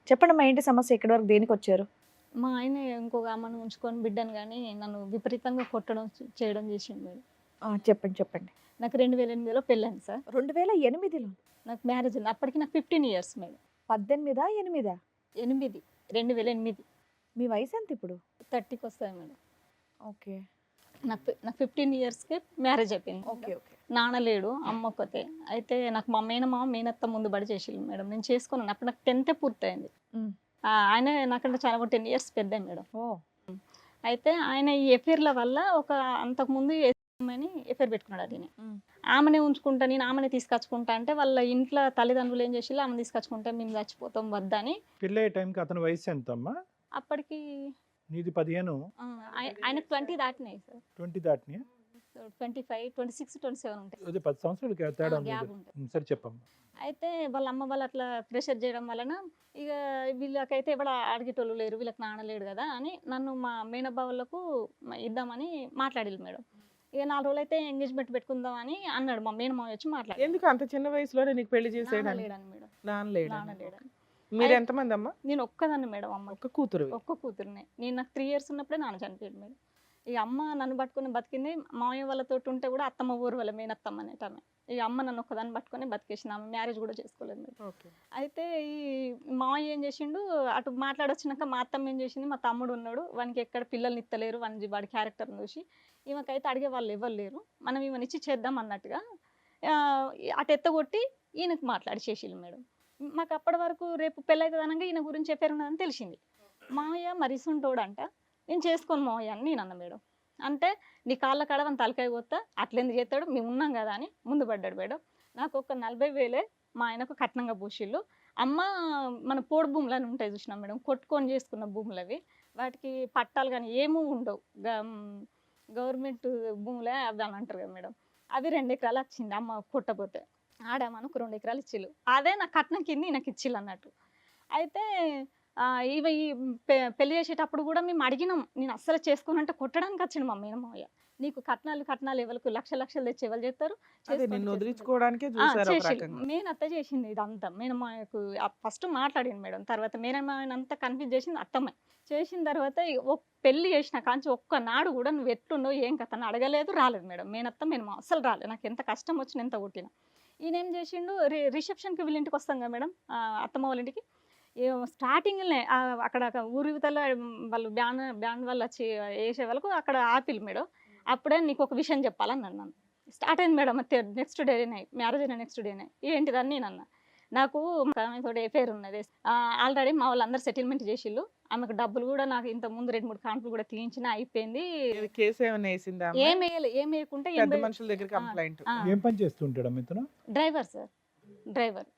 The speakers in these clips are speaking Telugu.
చెప్పండమ్మా, ఏంటి సమస్య? ఎక్కడి వరకు దేనికొచ్చారు? మా ఆయన ఇంకొక ఆమెను ఉంచుకొని బిడ్డను గానీ నన్ను విపరీతంగా కొట్టడం, చేయడం చేసిండు మేడం. చెప్పండి, చెప్పండి. నాకు 2008లో పెళ్ళయింది సార్. 2008లో? నాకు మ్యారేజ్ ఉంది. అప్పటికి నాకు 15 ఇయర్స్ మేడం. 18, 8? 8 2008. మీ వయసు ఎంత ఇప్పుడు? 30కి వస్తాయి మేడం. ఓకే. నాకు 15 ఇయర్స్కే మ్యారేజ్ అయిపోయింది. Okay, okay. నాన్న లేడు, అమ్మ ఒక్కతే. అయితే నాకు మా మేనమామ మేనత్త ముందు బడి చేసిళ్ళు మేడం. నేను చేసుకున్నాను. అప్పుడు నాకు 10th పూర్తయింది. ఆయన నాకంటే చాలా 10 ఇయర్స్ పెద్ద మేడం. అయితే ఆయన ఈ ఎఫైర్ల వల్ల ఒక అంతకుముందు అని ఎఫైర్ పెట్టుకున్నాడు. అది ఆమెనే ఉంచుకుంటా, నేను ఆమెనే తీసుకొచ్చుకుంటా అంటే వాళ్ళ ఇంట్లో తల్లిదండ్రులు ఏం చేసి ఆమె తీసుకొచ్చుకుంటే మేము చచ్చిపోతాం వద్దని. పెళ్ళి అయ్యే టైంకి అతని వయసు ఎంత అమ్మా? అప్పటికి నీది 15, ఆయన 20 దాటినాయి సార్. 20 దాటినాయి. 25, 26, 27 ఉంటాయి. అదే 10 సంవత్సరాలు తేడా గ్యాప్ ఉంది. ఉంటుంది. సరే చెప్పమ్మా. అయితే వాళ్ళ అమ్మ వాళ్ళు అట్లా ప్రెషర్ చేయడం వలన ఇక వీళ్ళకైతే ఎవడ అడిగేటోళ్ళు లేరు, వీళ్ళకి నానలేడు కదా అని నన్ను మా మేనబ్బా వాళ్ళకు ఇద్దామని మాట్లాడిల్లు మేడం. ఇక 4 రోజులు అయితే ఎంగేజ్మెంట్ పెట్టుకుందాం అని అన్నాడు మా మేనమావ వచ్చి మాట్లాడి. ఎందుకు అంత చిన్న వయసులోనే నీకు పెళ్లి చేసేయడానికి? లేడని మేడం. నానలేడని. మీరు ఎంతమంది అమ్మా? నేను ఒక్కదాన్ని మేడం. అమ్మ ఒక్క కూతురు? ఒక్క కూతురునే. నేను నాకు 3 ఇయర్స్ ఉన్నప్పుడే నాన్న చనిపోయాడు మేడం. ఇక అమ్మ నన్ను పట్టుకుని బతికింది. మామయ్య వాళ్ళతో ఉంటే కూడా అత్తమ్మ ఊరు వాళ్ళ మేనత్తమ్మ అనేట ఆమె. ఇక అమ్మ నన్ను ఒక్కదాన్ని పట్టుకొని బతికేసిన. ఆమె మ్యారేజ్ కూడా చేసుకోలేదు మేడం. అయితే ఈ మామయ్య ఏం చేసిండు, అటు మాట్లాడొచ్చినాక మా అత్తమ్మ ఏం చేసింది, మా తమ్ముడు ఉన్నాడు, వానికి ఎక్కడ పిల్లల్ని ఇత్తలేరు, వాడి క్యారెక్టర్ చూసి ఈమెకైతే అడిగే వాళ్ళు ఎవరు లేరు, మనం ఈమెను ఇచ్చి చేద్దాం అన్నట్టుగా అటు ఎత్తగొట్టి ఈయనకు మాట్లాడి చేసిళ్ళు మేడం. మాకు అప్పటి వరకు రేపు పెళ్ళైతే అనగా ఈయన గురించి చెప్పారు ఉన్నదని తెలిసింది. మామయ్య మరిసుంటోడంట, నేను చేసుకోను మామయ్య అని నేను అన్న మేడం. అంటే నీ కాళ్ళ కడవని తలకాయ కొత్తా అట్లెందుకు చేస్తాడు, మేము ఉన్నాం కదా అని ముందు పడ్డాడు మేడం. నాకు ఒక 40,000 మా ఆయనకు కట్నంగా పూసిళ్ళు. అమ్మ మన పోడు భూములు అని ఉంటాయి చూసినాం మేడం, కొట్టుకొని చేసుకున్న భూములు అవి. వాటికి పట్టాలు కానీ ఏమీ ఉండవు, గవర్నమెంట్ భూములే అవి అని అంటారు కదా మేడం. అవి 2 ఎకరాలు వచ్చింది అమ్మ కొట్టపోతే. ఆడమ్మకు 2 ఎకరాలు ఇచ్చిళ్ళు. అదే నాకు కట్నం కింద నాకు ఇచ్చిళ్ళు అన్నట్టు. అయితే ఇవి పెళ్లి చేసేటప్పుడు కూడా మేము అడిగినాం, నేను అస్సలు చేసుకోనంటే కొట్టడానికి వచ్చిండు మా మేనమావయ్య. నీకు కట్నాలు ఎవరికి లక్షలు తెచ్చి ఎవరు చేస్తారు, మేనత్త చేసింది ఇదంతా. మేనమావయ్యకు ఫస్ట్ మాట్లాడింది మేడం. తర్వాత మేనమావయ్యని అంతా కన్ఫ్యూజ్ చేసింది అత్తమ్మ. చేసిన తర్వాత పెళ్లి చేసిన కాంచి ఒక్కనాడు కూడా నువ్వు ఎట్లున్నావు ఏం కథ అడగలేదు, రాలేదు మేడం. మేనత్త మేనమావ అస్సలు రాలేదు. నాకు ఎంత కష్టం వచ్చిన ఎంత కొట్టిన. ఈయన ఏం చేసిండు, రిసెప్షన్కి వీళ్ళ ఇంటికి వస్తాం కదా మేడం, అత్తమ్మ వాళ్ళ ఇంటికి. స్టార్టింగ్లోనే అక్కడ ఊరి యువతల వాళ్ళు బ్యాండ్ వాళ్ళు వచ్చి వేసే వాళ్ళకు అక్కడ ఆపిల్ మేడం. అప్పుడే నీకు ఒక విషయం చెప్పాలని నన్ను. స్టార్ట్ అయింది మేడం. నెక్స్ట్ డేనే మ్యారేజ్ అయిన నెక్స్ట్ డేనే ఏంటిదని నేను అన్న. నాకు తోటి ఎఫైర్ ఉన్నది, ఆల్రెడీ మా వాళ్ళందరూ సెటిల్మెంట్ చేసిళ్ళు. ఆమెకు డబ్బులు కూడా నాకు ఇంత ముందు 2-3 కాన్పులు కూడా తీయించిన అయిపోయింది. ఏం వేయకుంటే ఏం పని చేస్తుంటాడు ఇతను? Driver sir, driver.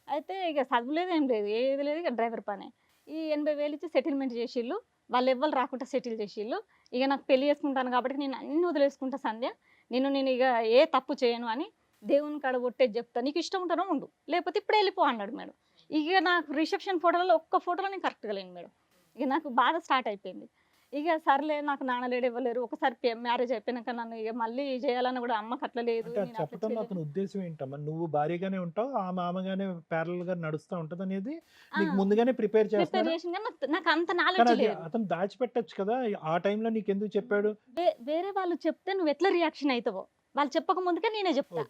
అయితే ఇక చదువులేదు ఏం లేదు, ఏది లేదు, ఇక డ్రైవర్ పనే. ఈ 80,000 ఇచ్చి సెటిల్మెంట్ చేసిళ్ళు. వాళ్ళు ఎవ్వరు రాకుండా సెటిల్ చేసిళ్ళు. ఇక నాకు పెళ్లి చేసుకుంటాను కాబట్టి నేను అన్ని వదిలేసుకుంటా సంధ్య, నేను ఇక ఏ తప్పు చేయను అని దేవుని కాడ కొట్టేది చెప్తా, నీకు ఇష్టం ఉంటానో ఉండు, లేకపోతే ఇప్పుడు వెళ్ళిపో అన్నాడు మేడం. ఇక నాకు రిసెప్షన్ ఫోటోలలో ఒక్క ఫోటోలో నేను కరెక్ట్గా లేను మేడం. ఇక నాకు బాధ స్టార్ట్ అయిపోయింది. ఇక సర్లే నాకు నాన్నలేడు ఇవ్వలేరు. ఒకసారి మ్యారేజ్ అయిపోయినాక నన్ను ఇక మళ్ళీ చేయాలని కూడా అమ్మకి అట్లా లేదు. అతని ఉద్దేశం ఏంటమ్మా, నువ్వు భారీగానే ఉంటావు, ఆ మామగానే ప్యారల్ గా నడుస్తూ ఉంటది అనేది నీకు ముందుగానే ప్రిపేర్ చేసి నాకు అంత నాలెడ్జ్ లేదు. అతను దాచిపెట్టచ్చు కదా, ఆ టైంలో నీకు ఎందుకు చెప్పాడు? వేరే వాళ్ళు చెప్తే నువ్వు ఎట్లా రియాక్షన్ అవుతావో, వాళ్ళు చెప్పక ముందుకే నేనే చెప్తాను.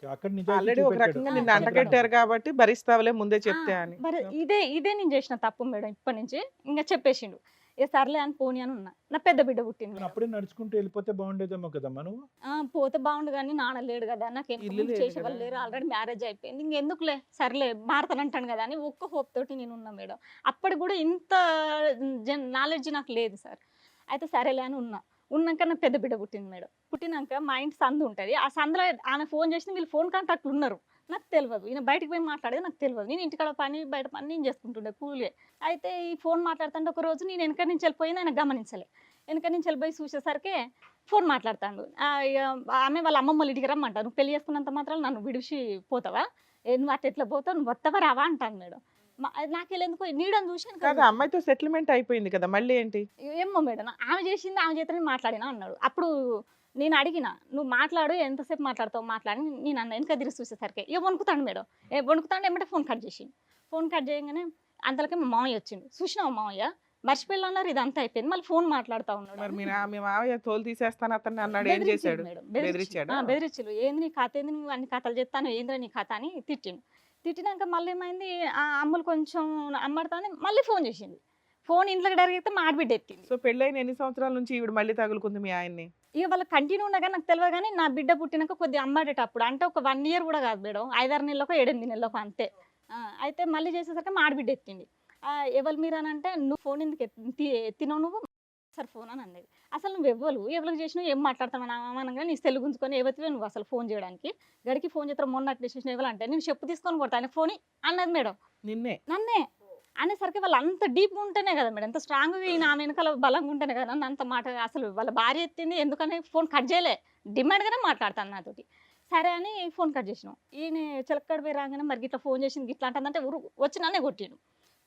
ఆల్రెడీ ఒక రకంగా నిన్ను అంటగట్టారు కాబట్టి భరిస్తావులే ముందే చెప్తే అని. ఇదే నేను చేసిన తప్పు మేడం. ఇప్పటి నుంచి ఇంకా చెప్పేసిండు. ఏ సర్లే అని పోనీ అని ఉన్నా. నా పెద్ద బిడ్డ పుట్టింది. అప్పుడే నడుచుకుంటూ వెళ్ళిపోతే బాగుండేదేమో కదమ్మా నువ్వు. పోతే బాగుండు కానీ నాన్న లేడు కదా, నాకు ఏం చేసేవాళ్ళు లేరు, ఆల్రెడీ మ్యారేజ్ అయిపోయింది, ఇంకెందుకులే సర్లే మారతానంటాను కదా అని ఒక్క హోప్ తోటి నేను ఉన్నా మేడం. అప్పటి కూడా ఇంత నాలెడ్జ్ నాకు లేదు సార్. అయితే సరేలే అని ఉన్నాక నా పెద్ద బిడ్డ పుట్టింది మేడం. పుట్టినాక మా ఇంటి సందు ఉంటుంది, ఆ సందులో ఆయన ఫోన్ చేసిన వీళ్ళు ఫోన్ కాంటాక్ట్లు ఉన్నారు, నాకు తెలియదు. ఈయన బయటకు పోయి మాట్లాడేది నాకు తెలియదు. నేను ఇంటికాడ పని బయట పని నేను చేసుకుంటుండే కూలే. అయితే ఈ ఫోన్ మాట్లాడుతుంటే ఒక రోజు నేను వెనక నుంచి వెళ్ళిపోయింది, ఆయన గమనించలే. వెనక నుంచి వెళ్ళిపోయి చూసేసరికి ఫోన్ మాట్లాడుతాడు. ఆమె వాళ్ళ అమ్మమ్మ వాళ్ళ ఇంటికి రమ్మంటారు, నువ్వు పెళ్లి చేసుకున్నంత మాత్రం నన్ను విడిచి పోతావా, నువ్వు అట్లా ఎట్లా పోతావు, నువ్వు వస్తావా రావా అంటాను మేడం. నాకెళ్ళేందుకు నీడని చూసాను కాదు అమ్మాయితో సెటిల్మెంట్ అయిపోయింది కదా మళ్ళీ ఏంటి? ఏమో మేడం ఆమె చేసింది ఆమె చేత నేను మాట్లాడినా అన్నాడు. అప్పుడు నేను అడిగిన నువ్వు మాట్లాడు ఎంతసేపు మాట్లాడతావు మాట్లాడి నేను అన్న వెనక తిరిగి చూసేసరికి ఇక వణుకుతాడు మేడం. వణుకుతాడు ఏమంటే ఫోన్ కట్ చేసిండు. ఫోన్ కట్ చేయగానే అంతలోకి మా మామయ్య వచ్చిండు. చూసినావు మామయ్య మర్చిపోయి అన్నారు ఇదంతా అయిపోయింది మళ్ళీ ఫోన్ మాట్లాడుతూ ఉన్నాడు. మరి మీ మావయ్య తోలు తీసేస్తాను అతన్ని అన్నాడు, ఏం చేశాడు? బెదిరించాడా? బెదిరించాడు. ఏంది నీ కథ ఏంది, నువ్వు అన్ని కథలు చెప్తాను ఏంద్రా నీ కథ అని తిట్టిండు. తిట్టినాక మళ్ళీ ఏమైంది ఆ అమ్ములు కొంచెం అమ్మడతానే మళ్ళీ ఫోన్ చేసింది. ఫోన్ ఇంట్లోకి డైరెక్ట్ మా ఆడబిడ్డ ఎత్తింది. సో పెళ్ళైన ఎన్ని సంవత్సరాల నుంచి ఈవిడ మళ్ళీ తగులుకుంది మీ ఆయన్ని? ఇక వాళ్ళ కంటిన్యూ ఉండగా నాకు తెలియదు కానీ నా బిడ్డ పుట్టినాక కొద్దిగా అమ్మాడేటప్పుడు అంటే ఒక 1 year కూడా కాదు మేడం, 5-6 నెలలకు 7-8 నెలలకు అంతే. అయితే మళ్ళీ చేసేసరికి మా ఆడబిడ్డ ఎత్తింది. ఎవరు మీరు అని అంటే నువ్వు ఫోన్ ఎందుకు ఎత్తినావు నువ్వు సార్ ఫోన్ అని అనేది. అసలు నువ్వు ఎవరికి చేసినావు ఏం మాట్లాడుతున్నావు అనగా నీ సెల్ గుంజుకొని ఎవరివే నువ్వు అసలు ఫోన్ చేయడానికి గడికి ఫోన్ చేస్తావు మొన్న అట్లా చేసిన ఎవరంటే నేను చెప్పు తీసుకొని కొడతాను ఫోన్ అన్నది మేడం. నన్నే అనేసరికి వాళ్ళు అంత డీప్గా ఉంటేనే కదా మేడం, ఎంత స్ట్రాంగ్గా ఈయన ఆమె వెనకాల బలంగా ఉంటేనే కదా నన్ను అంత మాట. అసలు వాళ్ళ భార్య ఎత్తింది ఎందుకని ఫోన్ కట్ చేయలే, డిమాండ్గానే మాట్లాడతాను నాతోటి. సరే అని ఫోన్ కట్ చేసినాం. ఈయన చిలక్కడ పోయి రాగానే మరి ఇట్లా ఫోన్ చేసింది ఇట్లా అంటుందంటే వచ్చి నన్నే కొట్టిండు.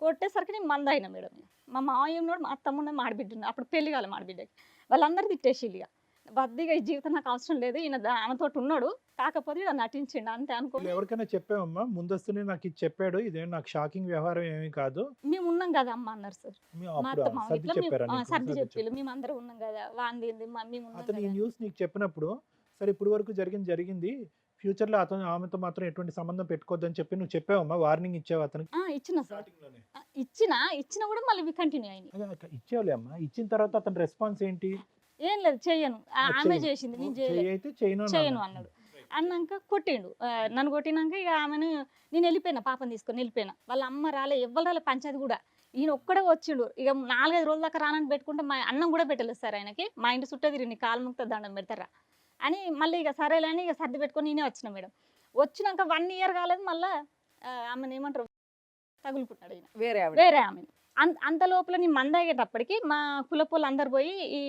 కొట్టేసరికి నేను మంద అయినా మేడం. మా మావయ్య ఉన్నాడు, మా తమ్ముడు, మా ఆడబిడ్డ ఉన్నాడు. అప్పుడు పెళ్లి కాలే మా ఆడబిడ్డకి. వాళ్ళందరూ తిట్టేసి ఇక బద్దిగా ఈ జీవితం నాకు అవసరం లేదు, ఈయన ఆమెతో ఉన్నాడు కాకపోతే ఇలా నటించిండు అంతే అనుకో. ఎవరికైనా చెప్పావమ్మా ముందస్తునే నాకు ఇది చెప్పాడు, ఇదే నాకు షాకింగ్ వ్యవహారం ఏమీ కాదు మేము ఉన్నాం కదా అమ్మ అన్నారు సార్. మా అత్త మామ ఇట్లా సర్ది చెప్పి మేము అందరం ఉన్నాం కదా వాంది మేము ఉన్నాం అతను ఈ కదా. న్యూస్ నీకు చెప్పినప్పుడు సరే ఇప్పుడు వరకు జరిగింది ఫ్యూచర్ లో అతను ఆమెతో మాత్రం ఎటువంటి సంబంధం పెట్టుకోవద్దని చెప్పి నువ్వు చెప్పావమ్మా, వార్నింగ్ ఇచ్చావు అతనికి? ఇచ్చిన సార్, ఇచ్చిన కూడా మళ్ళీ కంటిన్యూ అయింది. ఇచ్చేవాలే అమ్మా, ఇచ్చిన తర్వాత అతని రెస్పాన్స్ ఏంటి? ఏం లేదు చెయ్యను, ఆమె చేసింది నేను చేయను అన్నాడు. అన్నాక కొట్టిండు. నన్ను కొట్టినాక ఇక ఆమెను నేను వెళ్ళిపోయినా, పాపని తీసుకొని వెళ్ళిపోయినా. వాళ్ళ అమ్మ రాలే, ఎవ్వరు రాలే, పంచాయతీ కూడా. ఈయన ఒక్కడే వచ్చిండు. ఇక 4-5 రోజుల దాకా రానని పెట్టుకుంటే మా అన్నం కూడా పెట్టలేదు సార్ ఆయనకి. మా ఇంటి చుట్టూ తిరిగి నీ కాలు ముక్త దండం పెడతారా అని మళ్ళీ ఇక సరేలే అని ఇక సర్ది పెట్టుకొని నేనే వచ్చిన మేడం. వచ్చినాక 1 year కాలేదు మళ్ళీ ఆమెను ఏమంటారు తగులుకున్నాడు ఈయన వేరే ఆమెను. అంత లోపల నేను మందాగేటప్పటికి మా కులపోళ్ళు అందరు పోయి ఈ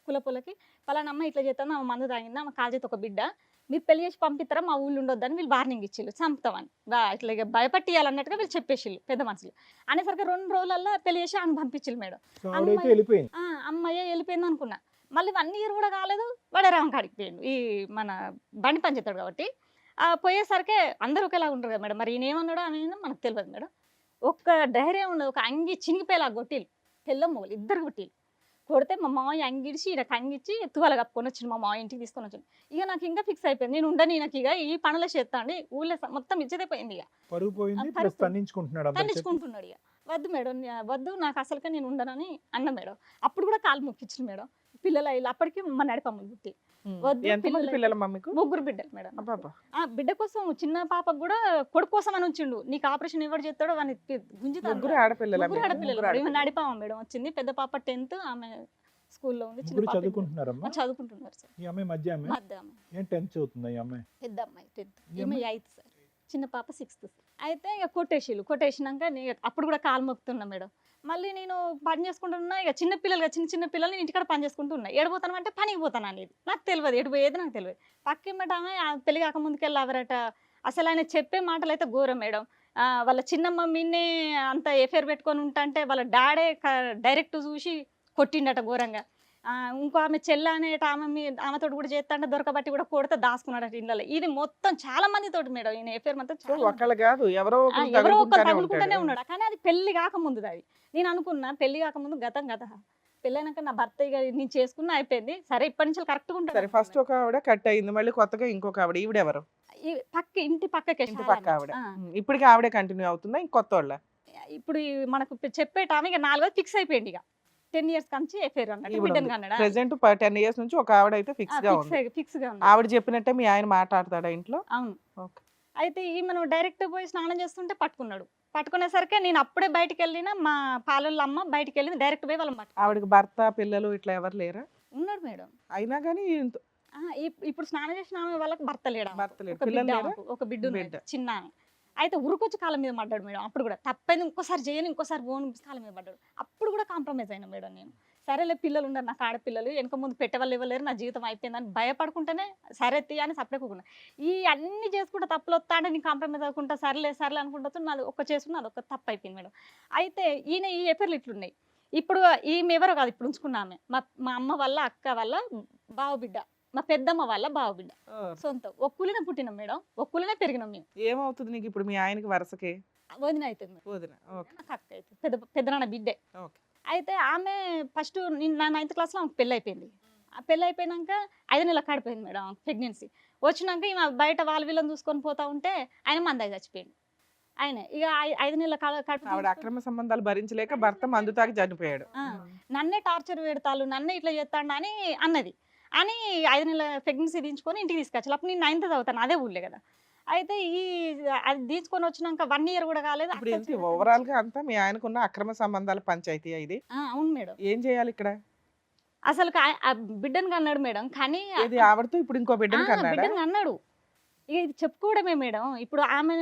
కులపోలకి పలానా అమ్మ ఇట్లా చేస్తాను ఆమె మందు తాగిందా ఆమె కాల్ చేతి ఒక బిడ్డ మీరు పెళ్లి చేసి పంపిస్తారా మా ఊళ్ళు ఉండొద్దని వీళ్ళు వార్నింగ్ ఇచ్చిళ్ళు చంపుతామని ఇట్లా ఇక భయపట్టియాలన్నట్టుగా వీళ్ళు చెప్పేసిళ్ళు పెద్ద మనుషులు. అనేసరికి 2 రోజులలో పెళ్లి చేసి ఆమె పంపించిళ్ళు మేడం. అమ్మాయి వెళ్ళిపోయింది అనుకున్నా. మళ్ళీ 1 year కూడా కాలేదు వడరామ కాడికి పోయిండు. ఈ మన బండి పని చేస్తాడు కాబట్టి పోయేసరికి అందరూ ఒకేలా ఉంటారు కదా మేడం. మరి ఈయన ఏమన్నాడో ఆమె మనకు తెలియదు మేడం. ఒక్క ధైర్యం ఉండదు, ఒక అంగి చినిగిపోయేలా కొట్టిలు తెల్ల మొగలు 2 కొట్టిలు కొడితే మా మామయ్య అంగిడిచి ఈయన కంగిచ్చి తువాల కప్పుకొని వచ్చిండు. మా మామయ్య ఇంటికి తీసుకొని వచ్చిండు. ఇక నాకు ఇంకా ఫిక్స్ అయిపోయింది నేను ఉండని నాకు ఇక ఈ పనుల చేస్తా అండి ఊళ్ళో మొత్తం ఇచ్చేదే పోయింది. ఇక తన్నించుకుంటున్నాడు. ఇక వద్దు మేడం వద్దు నాకు అసలుకే నేను ఉండనని అన్న మేడం. అప్పుడు కూడా కాలు మొక్కించిన మేడం. పిల్లలు ఇలా అప్పటికి మా నడిపమ్మలు పుట్టి పిల్లలు మమ్మీకు 3 బిడ్డలు మేడం. బిడ్డ కోసం చిన్న పాపకు కూడా కొడుకు కోసం అని వచ్చిండు. నీకు ఆపరేషన్ ఎవరు చేస్తాడో వాడిని గుంజుతాడు. ఆడపిల్లలు నడిపామ మేడం వచ్చింది. పెద్ద పాప 10th ఆమె స్కూల్లో ఉంది. చదువుకుంటున్నారు సార్. పెద్ద అమ్మాయి 10th ఈమె 8th సార్. చిన్న పాప 6th. అయితే ఇక కొట్టేసినాక అప్పుడు కూడా కాలు మొక్కుతున్నా మేడం. మళ్ళీ నేను పని చేసుకుంటున్నా. ఇక చిన్న పిల్లలు ఇంటికాడ పని చేసుకుంటూ ఉన్నా. ఏడిపోతాను అంటే పనికి పోతాను అనేది నాకు తెలియదు, ఎడిపోయేది నాకు తెలియదు. పక్కిమ్మట ఆమె పెళ్లి కాక ముందుకెళ్ళి అవరట. అసలు ఆయన చెప్పే మాటలు అయితే ఘోరం మేడం. వాళ్ళ చిన్నమ్మ మీన్నే అంత ఎఫైర్ పెట్టుకొని ఉంటాంటే వాళ్ళ డాడే డైరెక్ట్ చూసి కొట్టిండట ఘోరంగా. ఇంకో ఆమె చెల్ల అనేట ఆమెతో కూడా చేస్తా అంటే దొరకబట్టి కూడా కొడితే దాచుకున్నాడట ఇళ్ళలో. ఇది మొత్తం చాలా మంది తోటి మేడం ఈయన ఎఫైర్ మొత్తం ఎవరో ఒకరు తగులుకుంటూనే ఉన్నాడు. కానీ అది పెళ్లి కాకముందు అది. నేను అనుకున్నా పెళ్లి కాకముందు గతం పెళ్ళైనాక నా భర్త ఇక నేను చేసుకున్నా అయిపోయింది. సరే ఇప్పటి నుంచి కరెక్ట్గా ఉంటాడు. ఫస్ట్ ఒక ఆవిడ కట్ అయింది, మళ్ళీ కొత్తగా ఇంకొక ఆవిడ. ఈవిడెవరు? ఇంటి పక్కకి ఆవిడ. ఇప్పటికి ఆవిడే కంటిన్యూ అవుతుందా ఇంకొత్త వాళ్ళ? ఇప్పుడు మనకు చెప్పేట ఆమె ఇక 4వ ఫిక్స్ అయిపోయింది. ఇక 10 years కంచి ఎఫైర్ అన్నట్టు. ప్రెసెంట్ 10 years నుంచి ఒక ఆవిడ అయితే ఫిక్స్ గా ఉంది. ఆవిడ చెప్పినట్టే మీ ఆయన మాట్లాడతాడా ఇంట్లో? అవును. అయితే ఈ మనం డైరెక్ట్ పోయి స్నానం చేస్తుంటే పట్టుకునేసరికి నేను అప్పుడే బయటకు వెళ్ళిన మా పాలళ్ళ అమ్మ బయటకు వెళ్ళింది. డైరెక్ట్ పోయి వాళ్ళ ఆవిడకి భర్త పిల్లలు ఇట్లా ఎవరు లేరా? ఉన్నాడు మేడం. అయినా కానీ ఇప్పుడు స్నానం చేసిన ఆమె వాళ్ళకి భర్త లేడు. ఒక బిడ్డ చిన్న. అయితే ఉరుకొచ్చి కాళ్ళ మీద పడ్డాడు మేడం. అప్పుడు కూడా తప్పైంది ఇంకోసారి చేయను ఇంకోసారి పోను కాళ్ళ మీద పడ్డాడు. అప్పుడు కూడా కాంప్రమైజ్ అయినా మేడం నేను. సరేలే పిల్లలు ఉన్నారు నాకు ఆడపిల్లలు వెనక ముందు పెట్టేవాళ్ళు ఇవ్వలేరు నా జీవితం అయిపోయిందని భయపడుకుంటేనే సరే తీ అని సపరేట్ కూకున్నా ఈ అన్ని చేసుకుంటా తప్పులు వస్తాడే నీ కాంప్రమైజ్ అవ్వకుండా సరేలే సరేలే అనుకుంటా నాది ఒక్క చేసుకున్నా అది ఒక తప్పు అయిపోయింది మేడం. అయితే ఈయన ఈ ఎఫర్లు ఇట్లున్నాయి. ఇప్పుడు ఈమె ఎవరో కాదు ఇప్పుడు ఉంచుకున్నామే మా అమ్మ వాళ్ళ అక్క వాళ్ళ బావ బిడ్డ, మా పెద్దమ్మ వాళ్ళ బావ బిడ్డ సొంతం. ఒక్కులనే పుట్టినాం మేడం, ఒక్కులనే పెరిగినాం మేము. ఏమవుతుంది నీకు ఇప్పుడు మీ ఆయనకి వరుసకి? వదిన అవుతుంది మేడం, వదిన. ఓకే నాకు అక్క అవుతుంది, పెద్దనాన్న బిడ్డే. ఓకే. అయితే ఆమె ఫస్ట్ నా 9th క్లాస్లో ఆమెకు పెళ్ళి అయిపోయింది. ఆ పెళ్ళి అయిపోయినాక 5 నెలలకు కాడిపోయింది మేడం ప్రెగ్నెన్సీ. వచ్చినాక ఈమె బయట వాళ్ళ వీళ్ళని చూసుకొని పోతా ఉంటే ఆయన మందాయి చచ్చిపోయింది. ఆయన ఇక 5 నెలల ఆవిడ అక్రమ సంబంధాలు భరించలేక భర్త మందు తాగి చనిపోయాడు. నన్నే టార్చర్ పెడతాను, నన్నే ఇట్లా చేస్తాడు అని అన్నది. అని 5 నెలల ప్రెగ్నెన్సీ దించుకొని ఇంటికి తీసుకొచ్చాను. అప్పుడు నేను 9th చదువుతాను, అదే ఊళ్ళే కదా. అయితే అది తీసుకొని వచ్చినాక 1 year కూడా కాలేదు. ఓవరాల్ గా అంతా మీ ఆయనకున్న అక్రమ సంబంధాల పంచాయతీ ఇది. అవును మేడం. ఏం చేయాలి ఇక్కడ? అసలు బిడ్డని అన్నాడు మేడం, కానీ ఆవిడతో ఇప్పుడు ఇంకో బిడ్డని అన్నాడు. ఇక ఇది చెప్పుకోవడమే మేడం. ఇప్పుడు ఆమె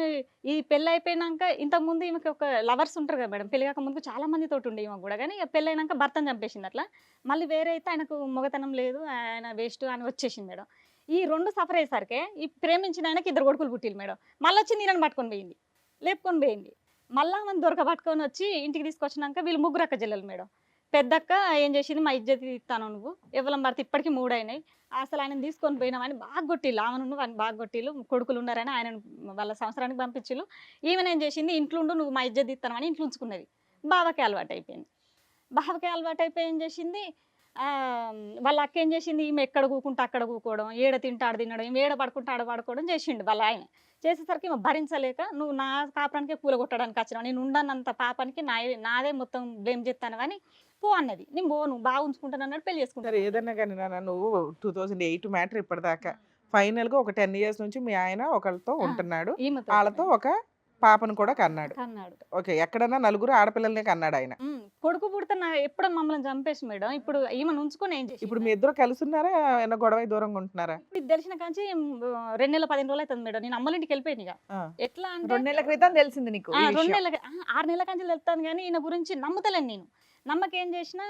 ఈ పెళ్ళి అయిపోయినాక ఇంతకుముందు ఈమెకి ఒక లవర్స్ ఉంటారు కదా మేడం, పెళ్లి కాక ముందు చాలా మంది తోటి ఉండే ఈమె కూడా. కానీ ఇక పెళ్ళి అయినాక భర్తను చంపేసింది. అట్లా మళ్ళీ వేరే అయితే ఆయనకు మొగతనం లేదు, ఆయన వేస్ట్ అని వచ్చేసింది మేడం. ఈ 2 సఫర్ అయ్యేసరికి ఈ ప్రేమించిన ఆయనకి 2 కొడుకులు పుట్టిలు మేడం. మళ్ళీ వచ్చి నీళ్ళని పట్టుకొని పోయింది, లేపుకొని పోయింది. మళ్ళీ ఆమెను పట్టుకొని వచ్చి ఇంటికి తీసుకొచ్చినాక వీళ్ళు 3 అక్క చెల్లెలు మేడం. పెద్దక్క ఏం చేసింది, మా ఇజ్జత్ ఇస్తాను నువ్వు ఎవరం పడితే ఇప్పటికీ 3 అయినాయి, అసలు ఆయన తీసుకొని పోయినామని బాగా కొట్టిళ్ళు. ఆమెను ఆయన బాగా కొట్టిళ్ళు, కొడుకులు ఉన్నారని ఆయన వాళ్ళ సంవత్సరానికి పంపించిళ్ళు. ఈమెను ఏం చేసింది, ఇంట్లో ఉండు నువ్వు మా ఇజ్జత్ ఇస్తానని ఇంట్లో ఉంచుకున్నది. బావకి అలవాటు అయిపోయింది. బావకి అలవాటు అయిపోయి ఏం చేసింది, వాళ్ళ అక్క ఏం చేసింది, ఈమె ఎక్కడ కూకుంటే అక్కడ కూకోవడం, ఏడ తింటే ఆడ తినడం, ఈమె ఏడ పడుకుంటే ఆడ పడుకోవడం చేసిండు వాళ్ళ ఆయన. చేసేసరికి ఈమె భరించలేక నువ్వు నా కాపురానికే కూలగొట్టడానికి వచ్చినావు, నేను ఉండనంత పాపానికి నాదే మొత్తం బ్లేమ్ చేస్తాను అని పో అన్నది. నేను పో, నువ్వు బాగా ఉంచుకుంటాను అన్నాడు, పెళ్లి చేసుకుంటారు. ఏదన్నా కానీ నువ్వు 2008 మ్యాటర్ ఇప్పటిదాకా ఫైనల్ గా ఒక 10 years నుంచి మీ ఆయన ఒకళ్ళతో ఉంటున్నాడు, వాళ్ళతో ఒక పాపను కూడా కన్నాడు. ఓకే, ఎక్కడన్నా 4 ఆడపిల్లల్ని కన్నాడు ఆయన. కొడుకు పుడితే ఎప్పుడు మమ్మల్ని చంపేసి మేడం. ఇప్పుడు ఈమెను ఉంచుకొని ఏం చేసి ఇప్పుడు మీ ఇద్దరు కలిసి ఉన్నారా, ఏమైనా గొడవ దూరంగా ఉంటున్నారా? ఇది తెలిసిన కాంచి 2 నెలల 15 రోజులు అవుతుంది మేడం. నేను అమ్మల ఇంటికి వెళ్ళిపోయింది. ఇక ఎట్లా అంటే 2 నెలల క్రితం తెలిసింది నీకు? 2 నెలల 6 నెలల కాంచి వెళ్తాను, కానీ ఈయన గురించి నమ్ముతలేను నేను. నమ్మకేం చేసినా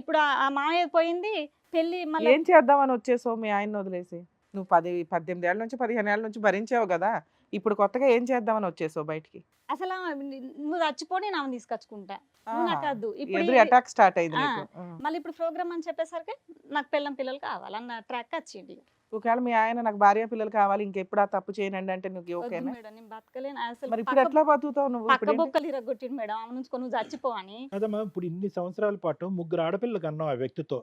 ఇప్పుడు ఆ మామయ్య పోయింది, పెళ్లి మళ్ళీ ఏం చేద్దామని వచ్చేసావు మీ ఆయన వదిలేసి? నువ్వు 18 ఏళ్ళ నుంచి 15 ఏళ్ళ నుంచి భరించావు కదా, ఇప్పుడు కొత్తగా ఏం చేద్దామని వచ్చేసావు బయటికి? అసలు నువ్వు చచ్చిపోని నామని తీసుకొచ్చుకుంటా, నాకు వద్దు. ఇప్పుడు అటాక్ స్టార్ట్ అయింది. మళ్ళీ ఇప్పుడు ప్రోగ్రామ్ అని చెప్పేసరికి నాకు పిల్లలు కావాలన్న ట్రాక్ వచ్చింది. ఒకవేళ మీ ఆయన నాకు భార్య పిల్లలు కావాలి, ఇంకెప్పుడు ఆ తప్పు చేయనండి అంటే నువ్వు ఓకేనా? నేను బతకలేను అసలు. మరి ఇప్పుడు ఎట్లా బతుకుతావు నువ్వు? పక్క బొక్కలు ఇరగొట్టిండు మేడం, ఆమె నుంచి నువ్వు చచ్చిపోవని. అదమ్మా, ఇప్పుడు ఇన్ని సంవత్సరాల పాటు 3 ఆడపిల్లలు కన్నావు ఆ వ్యక్తితో,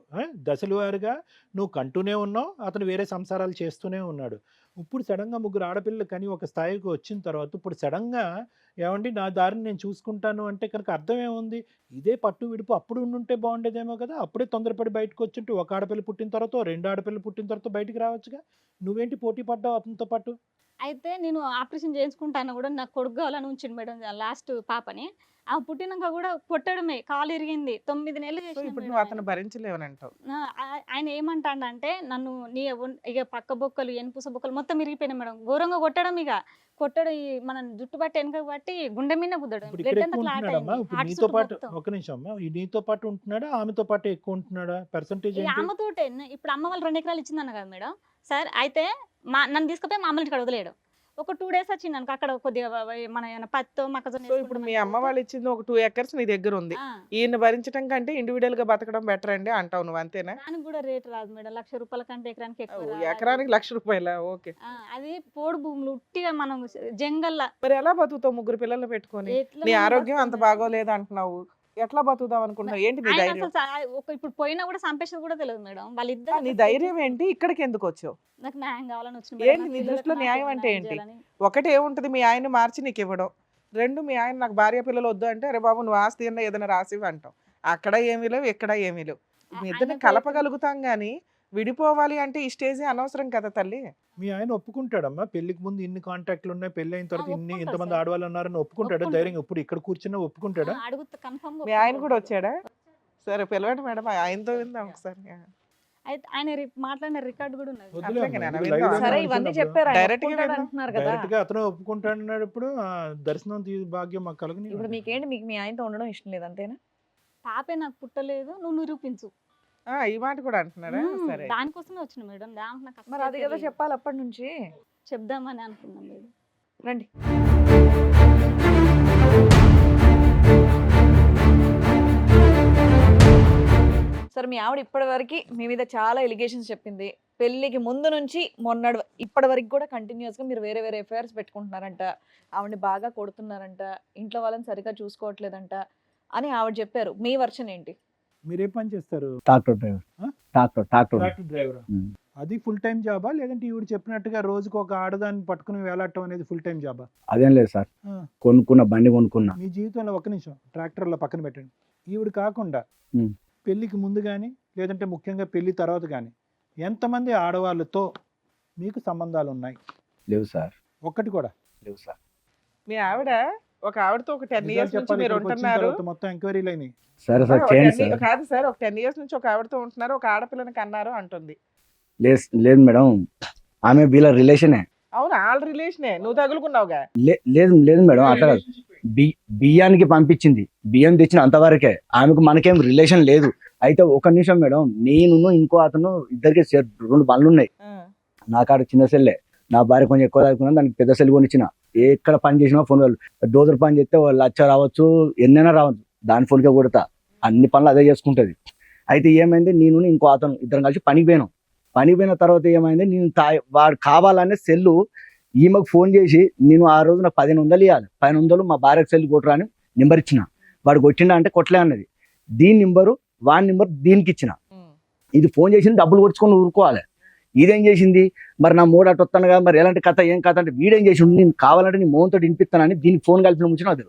దశల వారుగా నువ్వు కంటూనే ఉన్నావు, అతను వేరే సంసారాలు చేస్తూనే ఉన్నాడు. ఇప్పుడు సడన్గా 3 ఆడపిల్లలు కానీ ఒక స్థాయికి వచ్చిన తర్వాత ఇప్పుడు సడన్గా ఏమండి నా దారిని నేను చూసుకుంటాను అంటే కనుక అర్థం ఏముంది? ఇదే పట్టు విడుపు అప్పుడు ఉండుంటే బాగుండేదేమో కదా. అప్పుడే తొందరపడి బయటకు వచ్చింటే ఒక ఆడపిల్ల పుట్టిన తర్వాత 2 ఆడపిల్లలు పుట్టిన తర్వాత బయటికి రావచ్చుగా. నువ్వేంటి పోటీ పడ్డావు అతనితో పాటు? అయితే నేను ఆపరేషన్ చేయించుకుంటాను కూడా నాకు కొడుకు కావాలని ఉంచిండు మేడం లాస్ట్ పాపని. ఆ పుట్టినాక కూడా కొట్టడమే, కాలు ఇరిగింది, 9 నెలలు ఇప్పుడు నువ్వు అతను భరించలేవనంటావు. ఆయన ఏమంటాడంటే నన్ను ఇక పక్క బొక్కలు ఎన్పుస బొక్కలు మొత్తం ఇరిగిపోయినాయి మేడం. ఘోరంగా కొట్టడం, ఇక కొట్టడం మన జుట్టు బట్టి వెనక బట్టి గుండె మీద గుద్దడం. నీతో పాటు ఒక నిమిషం అమ్మా, నీతో పాటు ఉంటున్నాడా ఆమెతో పాటు ఎక్కువ ఉంటున్నాడా? పర్సంటేజ్ ఆమెతోటే. ఇప్పుడు అమ్మ వాళ్ళు 2 ఎకరాలు ఇచ్చిందన్న కదా మేడం సార్. అయితే నన్ను తీసుకుపోయి మా అమ్మల ఇంటికి వదిలేయడు. ఒక 2 days వచ్చింది అనుకో, అక్కడ కొద్దిగా మన పత్తో మొక్కజొన్న. ఇప్పుడు మీ అమ్మ వాళ్ళు ఇచ్చింది ఒక 2 acres నీ దగ్గర ఉంది, ఈయన భరించడం కంటే ఇండివిడువల్ గా బతకడం బెటర్ అండి అంటావు నువ్వు, అంతేనా? దానికి కూడా రేట్ రాదు మేడం, ₹1,00,000 కంటే ఎకరానికి ఎక్కువ. ఎకరానికి ₹1,00,000? ఓకే. అది పోడు భూములు ఉట్టిగా మనం జంగల్లా. మరి ఎలా బతుకుతావు 3 పిల్లల్ని పెట్టుకొని? నీ ఆరోగ్యం అంత బాగోలేదు అంటున్నావు, ఎట్లా బతుకుదాం అనుకుంటున్నావు? ఏంటి నీ ధైర్యం? ఇప్పుడు పోయినా కూడా చంపేసేది కూడా తెలియదు మేడం వాళ్ళిద్దరు. నీ ధైర్యం ఏంటి? ఇక్కడికి ఎందుకు వచ్చావు? నాకు న్యాయం కావాలని వచ్చింది. ఏంటి నీ దృష్టిలో న్యాయం అంటే ఏంటి? ఒకటి ఏముంటది, మీ ఆయన్ని మార్చి నీకు ఇవ్వడం. 2, మీ ఆయన నాకు భార్య పిల్లలు వద్దు అంటే అరే బాబు నువ్వు ఆస్తి అన్న ఏదైనా రాసివి అంటాం. అక్కడ ఏమీ లేవు, ఇక్కడ ఏమీ లేవు. మీ ఇద్దరిని కలపగలుగుతాం గానీ విడిపోవాలి అంటే ఈ స్టేజ్ అనవసరం కదా తల్లి. మీ ఆయన ఒప్పుకుంటాడమ్మా? పెళ్లికి ముందు ఇన్ని కాంటాక్ట్లు ఉన్నాయి, పెళ్లి అయిన తర్వాత ఇంతమంది ఆడవాళ్ళు ఉన్నారని ఒప్పుకుంటాడు ధైర్యంగా? ఇప్పుడు ఇక్కడ కూర్చున్నా ఒప్పుకుంటాడా? మీ ఆయన కూడా వచ్చాడా? సరే పిలవండి మేడం, ఆయనతో విందాం ఒకసారి. అయితే ఆయన మాట్లాడిన రికార్డు కూడా ఉన్నది. డైరెక్ట్ గా అతను ఒప్పుకుంటాడు. ఇప్పుడు దర్శనం భాగ్యం మాకు కలుగుని. ఇప్పుడు మీకేంటి, మీకు మీ ఆయనతో ఉండడం ఇష్టం లేదు అంతేనా? పాపే నాకు పుట్టలేదు, నువ్వు నిరూపించు. ఈ మాట కూడా అంటున్నారా? సరే. దానికోసమే వచ్చిన మేడం. దానికి నాకు మరి అది కదా చెప్పాలి అప్పటి నుంచి. చెప్దామని అనుకున్నాం మేడం. రండి. సరే, మీ ఆవిడ ఇప్పటి వరకు మీ మీద చాలా ఎలిగేషన్స్ చెప్పింది. పెళ్ళికి ముందు నుంచి ఇప్పటి వరకు కూడా కంటిన్యూస్ గా మీరు వేరే వేరే ఎఫైర్స్ పెట్టుకుంటున్నారంట, ఆవిడని బాగా కొడుతున్నారంట, ఇంట్లో వాళ్ళని సరిగ్గా చూసుకోవట్లేదంట అని ఆవిడ చెప్పారు. మీ వర్షన్ ఏంటి? మీరేం పని చేస్తారు? Tractor driver. ఆ? Tractor tractor driver. ఉమ్. అది ఫుల్ టైం జాబా, లేదంటే ఈవిడ చెప్పినట్టుగా రోజుకు ఒక ఆడదాన్ని పట్టుకుని వేలాడటం అనేది ఫుల్ టైం జాబా? అదేం లేదు సార్, ఆ. కొనుక్కున్న బండి కొనుక్కున్నా. మీ జీవితంలో ఒక్క నిమిషం ట్రాక్టర్లో పక్కన పెట్టండి. ఈవిడ కాకుండా ఉమ్. పెళ్ళికి ముందు కానీ లేదంటే ముఖ్యంగా పెళ్లి తర్వాత కానీ ఎంతమంది ఆడవాళ్ళతో మీకు సంబంధాలు ఉన్నాయి? లేవు సార్, ఒక్కటి కూడా లేవు సార్. మీ ఆవిడ ఒక ఆవిడతో ఒక 10 నిజాలు ఇయర్స్ నుంచి చెప్పాలి. మీరు ఇక్కడికి వచ్చిన ఉంటున్నారు. తర్వాత మొత్తం ఎంక్వైరీలు అయినాయి. సరే సార్, ఒక చేయండి 10 సార్. కాదు సార్, ఒక 10 ఇయర్స్ నుంచి ఒక ఆవిడతో ఉంటున్నారు, ఒక ఆడపిల్లని కన్నారు అంటుంది. లేదు మేడం, ఆమె వీళ్ళ రిలేషనే. అవును, వాళ్ళ రిలేషనే, నువ్వు తగులుకున్నావుగా. లేదు లేదు మేడం, అట్లా కాదు. బియ్యానికి పంపించింది, బియ్యం తెచ్చిన అంతవరకే. ఆమెకు మనకేం రిలేషన్ లేదు. అయితే ఒక నిమిషం మేడం, నేను ఇంకో అతను ఇద్దరికి 2 పనులు ఉన్నాయి. నా కాడ చిన్న సెల్లే, నా భార్య కొంచెం ఎక్కువ చదువుకున్నా, దానికి పెద్ద సెల్ కొనిచ్చిన. ఎక్కడ పని చేసినా ఫోన్ వాళ్ళు డోజర్ పని చేస్తే వాళ్ళు 1,00,000 రావచ్చు, ఎన్నైనా రావచ్చు, దాని ఫోన్కే కొడతా. అన్ని పనులు అదే చేసుకుంటది. అయితే ఏమైంది, నేను ఇంకో అతను ఇద్దరం కలిసి పనికి పోయిన తర్వాత ఏమైంది, నేను వాడు కావాలనే సెల్లు ఈమెకు ఫోన్ చేసి, నేను ఆ రోజు నాకు 1500 ఇవ్వాలి, 1500 మా భార్యకు సెల్ కొట్టరా అని నెంబర్ ఇచ్చిన. వాడు కొట్టిండా అంటే కొట్టలే అన్నది. దీని నెంబరు వాడి నెంబర్ దీనికి ఇచ్చిన. ఇది ఫోన్ చేసింది డబ్బులు కొట్టుకొని ఊరుకోవాలి. ఇదేం చేసింది, మరి నా మూడు అటు వస్తాను కదా, మరి ఎలాంటి కథ ఏం కథ అంటే వీడేం చేసి నేను కావాలంటే నీ మోహన్తో వినిపిస్తానని దీనికి ఫోన్ కలిపిన ముంచిన అది.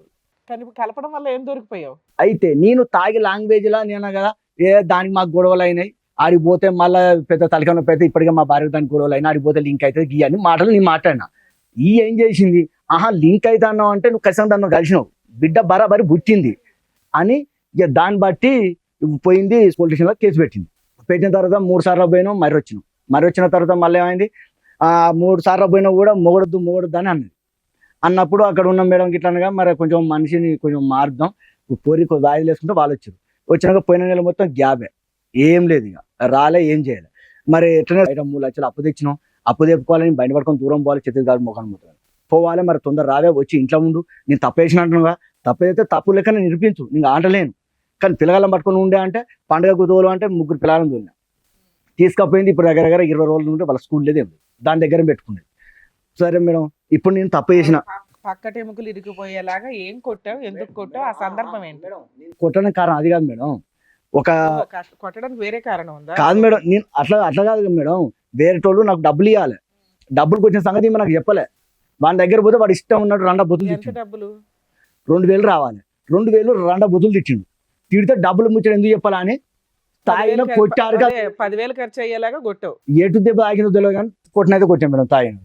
కలపడం వల్ల ఏం దొరికిపోయావు? అయితే నేను తాగి లాంగ్వేజ్ లా నేను కదా, దానికి మాకు గొడవలు అయినాయి, ఆడికి పోతే మళ్ళీ పెద్ద తలకన్న పెద్ద ఇప్పటికే మా భార్య దానికి గొడవలు అయినా, ఆడికి పోతే లింక్ అవుతుంది గీ అని మాటలు నేను మాట్లాడినా. ఈ ఏం చేసింది, లింక్ అయితే అన్నావు అంటే నువ్వు ఖచ్చితంగా దాన్ని కలిసినావు, బిడ్డ బరాబరి పుట్టింది అని ఇక దాన్ని బట్టి పోయింది, పోలీస్ స్టేషన్లో కేసు పెట్టిన తర్వాత 3 సార్లు పోయినాం, మరి వచ్చిన తర్వాత మళ్ళీ ఏమైంది, 3 సార్లు పోయినా కూడా మొగడొద్దు అని అన్నప్పుడు అక్కడ ఉన్న మేడం గిట్లా అనగా, మరి కొంచెం మనిషిని కొంచెం మారుద్దాం, పోరి వాయిదాలు వేసుకుంటే వాళ్ళు వచ్చినాక పోయిన నెల మొత్తం గ్యాబే, ఏం లేదు, ఇక రాలే, ఏం చేయాలి. మరి ఎట్లనే 3 లక్షలు అప్పు తెచ్చినాం, అప్పు తెప్పుకోవాలని బయట పడుకొని దూరం పోవాలి, ఛత్తీస్గఢ్ మొఖాన్ని పోతుంది పోవాలి. మరి తొందర రావే, వచ్చి ఇంట్లో ఉండు, నేను తప్పేసిన అంటున్నాగా, తప్పైతే తప్పు లెక్కనే నిరూపించు, నేను ఆంటలేను. కానీ పిల్లగాళ్ళని పట్టుకొని ఉండే అంటే పండుగ తోలు అంటే 3 పిల్లలను తోలినా, తీసుకపోయింది. ఇప్పుడు దగ్గర 20 రోజులు ఉంటే వాళ్ళ స్కూల్ లేదేం దాని దగ్గర పెట్టుకునేది. సరే మేడం, ఇప్పుడు నేను తప్పు చేసిన. పక్కటి ఎముకలు ఇరిగిపోయేలాగా ఏం కొట్టావు, ఎందుకు కొట్టావు, ఆ సందర్భం ఏంటి? కొట్టడానికి కారణం అది కాదు మేడం, కొట్టడానికి వేరే కారణం ఉందా? కాదు మేడం, నేను అట్లా కాదు మేడం, వేరే తోడు నాకు డబ్బులు ఇవ్వాలి, డబ్బులకు వచ్చిన సంగతి నాకు చెప్పలే. వాడి దగ్గర పోతే వాడు ఇష్టం ఉన్నట్టు 2 బొత్తులు తెచ్చిండు. డబ్బులు 2000 రావాలి, 2000 2 బొత్తులు తెచ్చిండు. తిడితే డబ్బులు ముచ్చడం ఎందుకు చెప్పాలని తాగిన కొట్టారు. 10,000 ఖర్చు అయ్యేలాగా కొట్టావు. ఎటు దెబ్బ ఆగిందో తెలియదు కానీ కొట్టినైతే కొట్టాం మేడం తాగిన.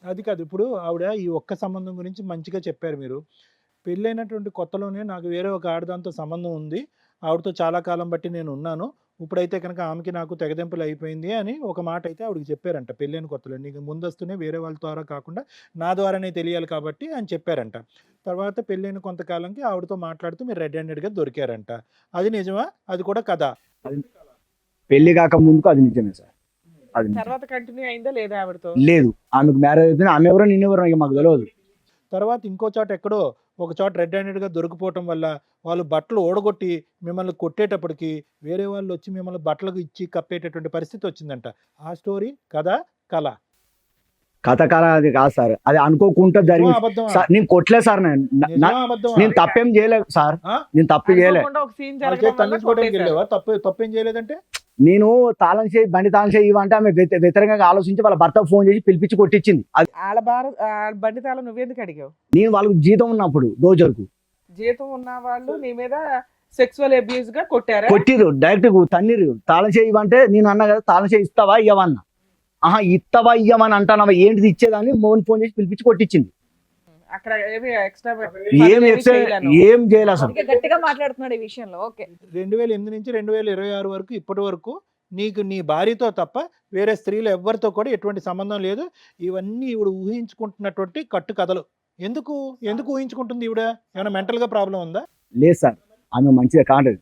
అది కాదు, ఇప్పుడు ఆవిడ ఈ ఒక్క సంబంధం గురించి మంచిగా చెప్పారు మీరు. పెళ్ళైనటువంటి కొత్తలోనే నాకు వేరే ఒక ఆడదాంతో సంబంధం ఉంది, ఆవిడతో చాలా కాలం బట్టి నేను ఉన్నాను, ఇప్పుడైతే కనుక ఆమెకి నాకు తెగదెంపులు అయిపోయింది అని ఒక మాట అయితే ఆవిడకి చెప్పారంట. పెళ్ళైన కొత్తలో నీకు ముందస్తునే వేరే వాళ్ళ ద్వారా కాకుండా నా ద్వారానే తెలియాలి కాబట్టి అని చెప్పారంట. తర్వాత పెళ్ళైన కొంతకాలంకి ఆవిడతో మాట్లాడుతూ మీరు రెడ్ హ్యాండెడ్గా దొరికారంట. అది నిజమా, అది కూడా కదా? పెళ్లి కాక ముందుకు అది నిజమే సార్. అది తర్వాత కంటిన్యూ అయిందా లేదా ఆవిడతో? లేదు, ఆమెకు మ్యారేజ్ అయితే ఆమె ఎవరో నేనెవరో ఇక మాకు తెలియదు. తర్వాత ఇంకో చోట ఎక్కడో ఒక చోట రెడ్ హ్యాండెడ్గా దొరికిపోవటం వల్ల వాళ్ళు బట్టలు ఓడగొట్టి మిమ్మల్ని కొట్టేటప్పటికి వేరే వాళ్ళు వచ్చి మిమ్మల్ని బట్టలకు ఇచ్చి కప్పేటటువంటి పరిస్థితి వచ్చిందంట. ఆ స్టోరీ కదా కళ? కథ అది కాదు సార్, అది అనుకోకుండా జరిగింది సార్. నేను కొట్టలేదు సార్, నేను తప్పేం చేయలేదు సార్, నేను తప్పు చేయలేదు. ఒక సీన్ జరగడం తప్పేం చేయలేదంటే, నేను బండి తాళం చేయి ఇవ్వంటే ఆమె వ్యతిరేకంగా ఆలోచించి వాళ్ళ భర్త ఫోన్ చేసి పిలిపించి కొట్టించింది. బండి తాళం నువ్వెందుకు అడిగావు? నేను వాళ్ళకి జీతం ఉన్నప్పుడు రోజుకు జీతం ఉన్న వాళ్ళు నీ మీద సెక్సువల్ అబ్యూస్ గా కొట్టిరు, డైరెక్ట్ తన్నీరు. తాళం చేయి ఇవ్వంటే నేను అన్నా కదా, తాళం చేయి ఇస్తావా ఇవ్వన్నా, ఇస్తావా ఇవ్వమని అంటానవా, ఏంటిది ఇచ్చేదాన్ని మోహన్ ఫోన్ చేసి పిలిపించి కొట్టించింది. అక్కడ ఏం చేయాలి అసలు. గట్టిగా మాట్లాడుతున్నాడు ఈ విషయంలో. ఓకే, 2008 నుంచి 2026 వరకు ఇప్పటి వరకు నీకు నీ భార్యతో తప్ప వేరే స్త్రీలు ఎవరితో కూడా ఎటువంటి సంబంధం లేదు. ఇవన్నీ ఈవిడ ఊహించుకుంటున్నటువంటి కట్టు కథలు. ఎందుకు ఊహించుకుంటుంది ఈవిడ? ఏమైనా మెంటల్ గా ప్రాబ్లం ఉందా? లేదు సార్, ఆమె మంచిగా కాదు.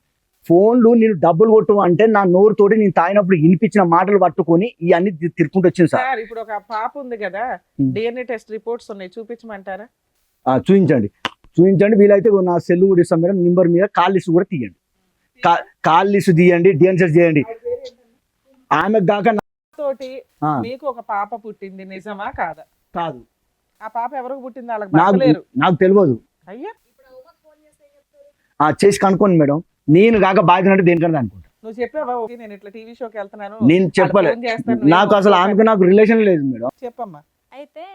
ఫోన్లు నేను డబ్బులు కొట్టు అంటే నా నోరుతోటి నేను తాగినప్పుడు వినిపించిన మాటలు పట్టుకొని ఇవన్నీ తిరుక్కుంటూ వచ్చింది సార్. సార్ ఇప్పుడు ఒక పాప ఉంది కదా, ఉమ్. డిఎన్ఏ టెస్ట్ రిపోర్ట్స్ ఉన్నాయి, చూపించమంటారా? చూపించండి వీలైతే నా సెల్ కూడా ఇస్తాం మేడం, నెంబర్ మీద కాల్ లిస్ట్ కూడా తీయండి, కాల్ లిస్ట్ తీయండి, డిఎన్ఏ టెస్ట్ చేయండి. ఆమెకు కాక తోటి ఆ, మీకు ఒక పాప పుట్టింది, నిజమా కాదా? కాదు ఆ పాప ఎవరికి పుట్టింది? వాళ్ళకి నాకు భర్తలేరు. నాకు తెలియదు. అయ్యా, చేసి కనుక్కోండి మేడం, నేను కాక బాధ్యత అంటే దేనికన్నా అనుకుంటా. నువ్వు చెప్పావా ఓకే నేను ఇట్లా టీవీ షోకి వెళ్తున్నాను, నేను చెప్పలే, ఫోన్ చేస్తాను, నువ్వు నాకు అసలు ఆమెకు నాకు రిలేషన్ లేదు మేడం. చెప్పమ్మా. అయితే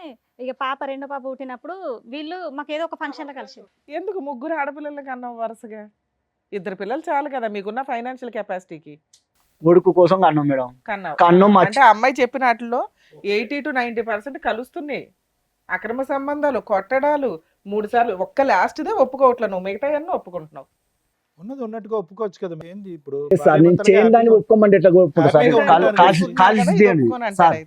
ఇక రెండో పాప పుట్టినప్పుడు వీళ్ళు మాకు ఏదో ఒక ఫంక్షన్ లో కలిసి ఎందుకు ముగ్గురు ఆడపిల్లలకి అన్నావు వరుసగా? ఇద్దరు పిల్లలు చాలు కదా మీకున్న ఫైనాన్షియల్ కెపాసిటీకి. కొడుకు కోసం అన్నాం మేడం, కన్నావు కన్నం అంటే అమ్మాయి చెప్పిన వాటిలో 80 to 90% కలుస్తున్నాయి. అక్రమ సంబంధాలు, కొట్టడాలు 3 సార్లు, ఒక్క లాస్ట్ దే ఒప్పుకోవట్లే, నువ్వు మిగతా అన్నీ ఒప్పుకుంటున్నావు. ఉన్నది ఉన్నట్టుగా ఒప్పుకోవచ్చు కదా. ఏంది ఇప్పుడు సార్ నేను చేయని దాన్ని ఒప్పుకోమంటే ఎట్లా ఒప్పుకుంటా సార్? హ్యాపీగా ఉంటాను. కాల్ లిస్ట్ తీయండి సార్,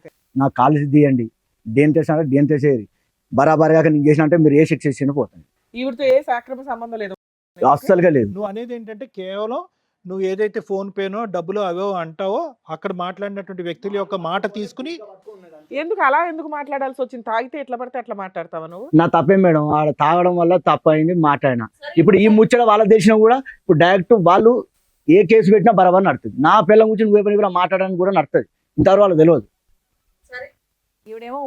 నాకు కాల్ లిస్ట్ తీయండి, దేని చేసినా దేని చేసేది బరాబర్గా నేను చేసిన అంటే మీరు ఏ శిక్ష చేసిన పోతాను. ఈవిడతో ఏ అక్రమ సంబంధం లేదు అస్సలుగా లేదు. నువ్వు అనేది ఏంటంటే కేవలం నువ్వు ఏదైతే ఫోన్ పేనో డబ్బులు అవో అంటావో అక్కడ మాట్లాడినటువంటి వ్యక్తుల యొక్క మాట తీసుకుని ఎందుకు అలా ఎందుకు మాట్లాడాల్సి వచ్చింది? తాగితే ఎట్లా పడితే అట్లా మాట్లాడతావా నువ్వు? నా తప్పే మేడం, ఆడ తాగడం వల్ల తప్పైంది మాట్లాడినా. ఇప్పుడు ఈ ముచ్చట వాళ్ళకి తెలిసినా కూడా ఇప్పుడు డైరెక్ట్ వాళ్ళు ఏ కేసు పెట్టినా బరాబర్ నడుతుంది. నా పిల్లల గురించి నువ్వు కూడా మాట్లాడడానికి కూడా నడుతుంది, ఇంతవరకు వాళ్ళకి తెలియదు. ఈవిడేమో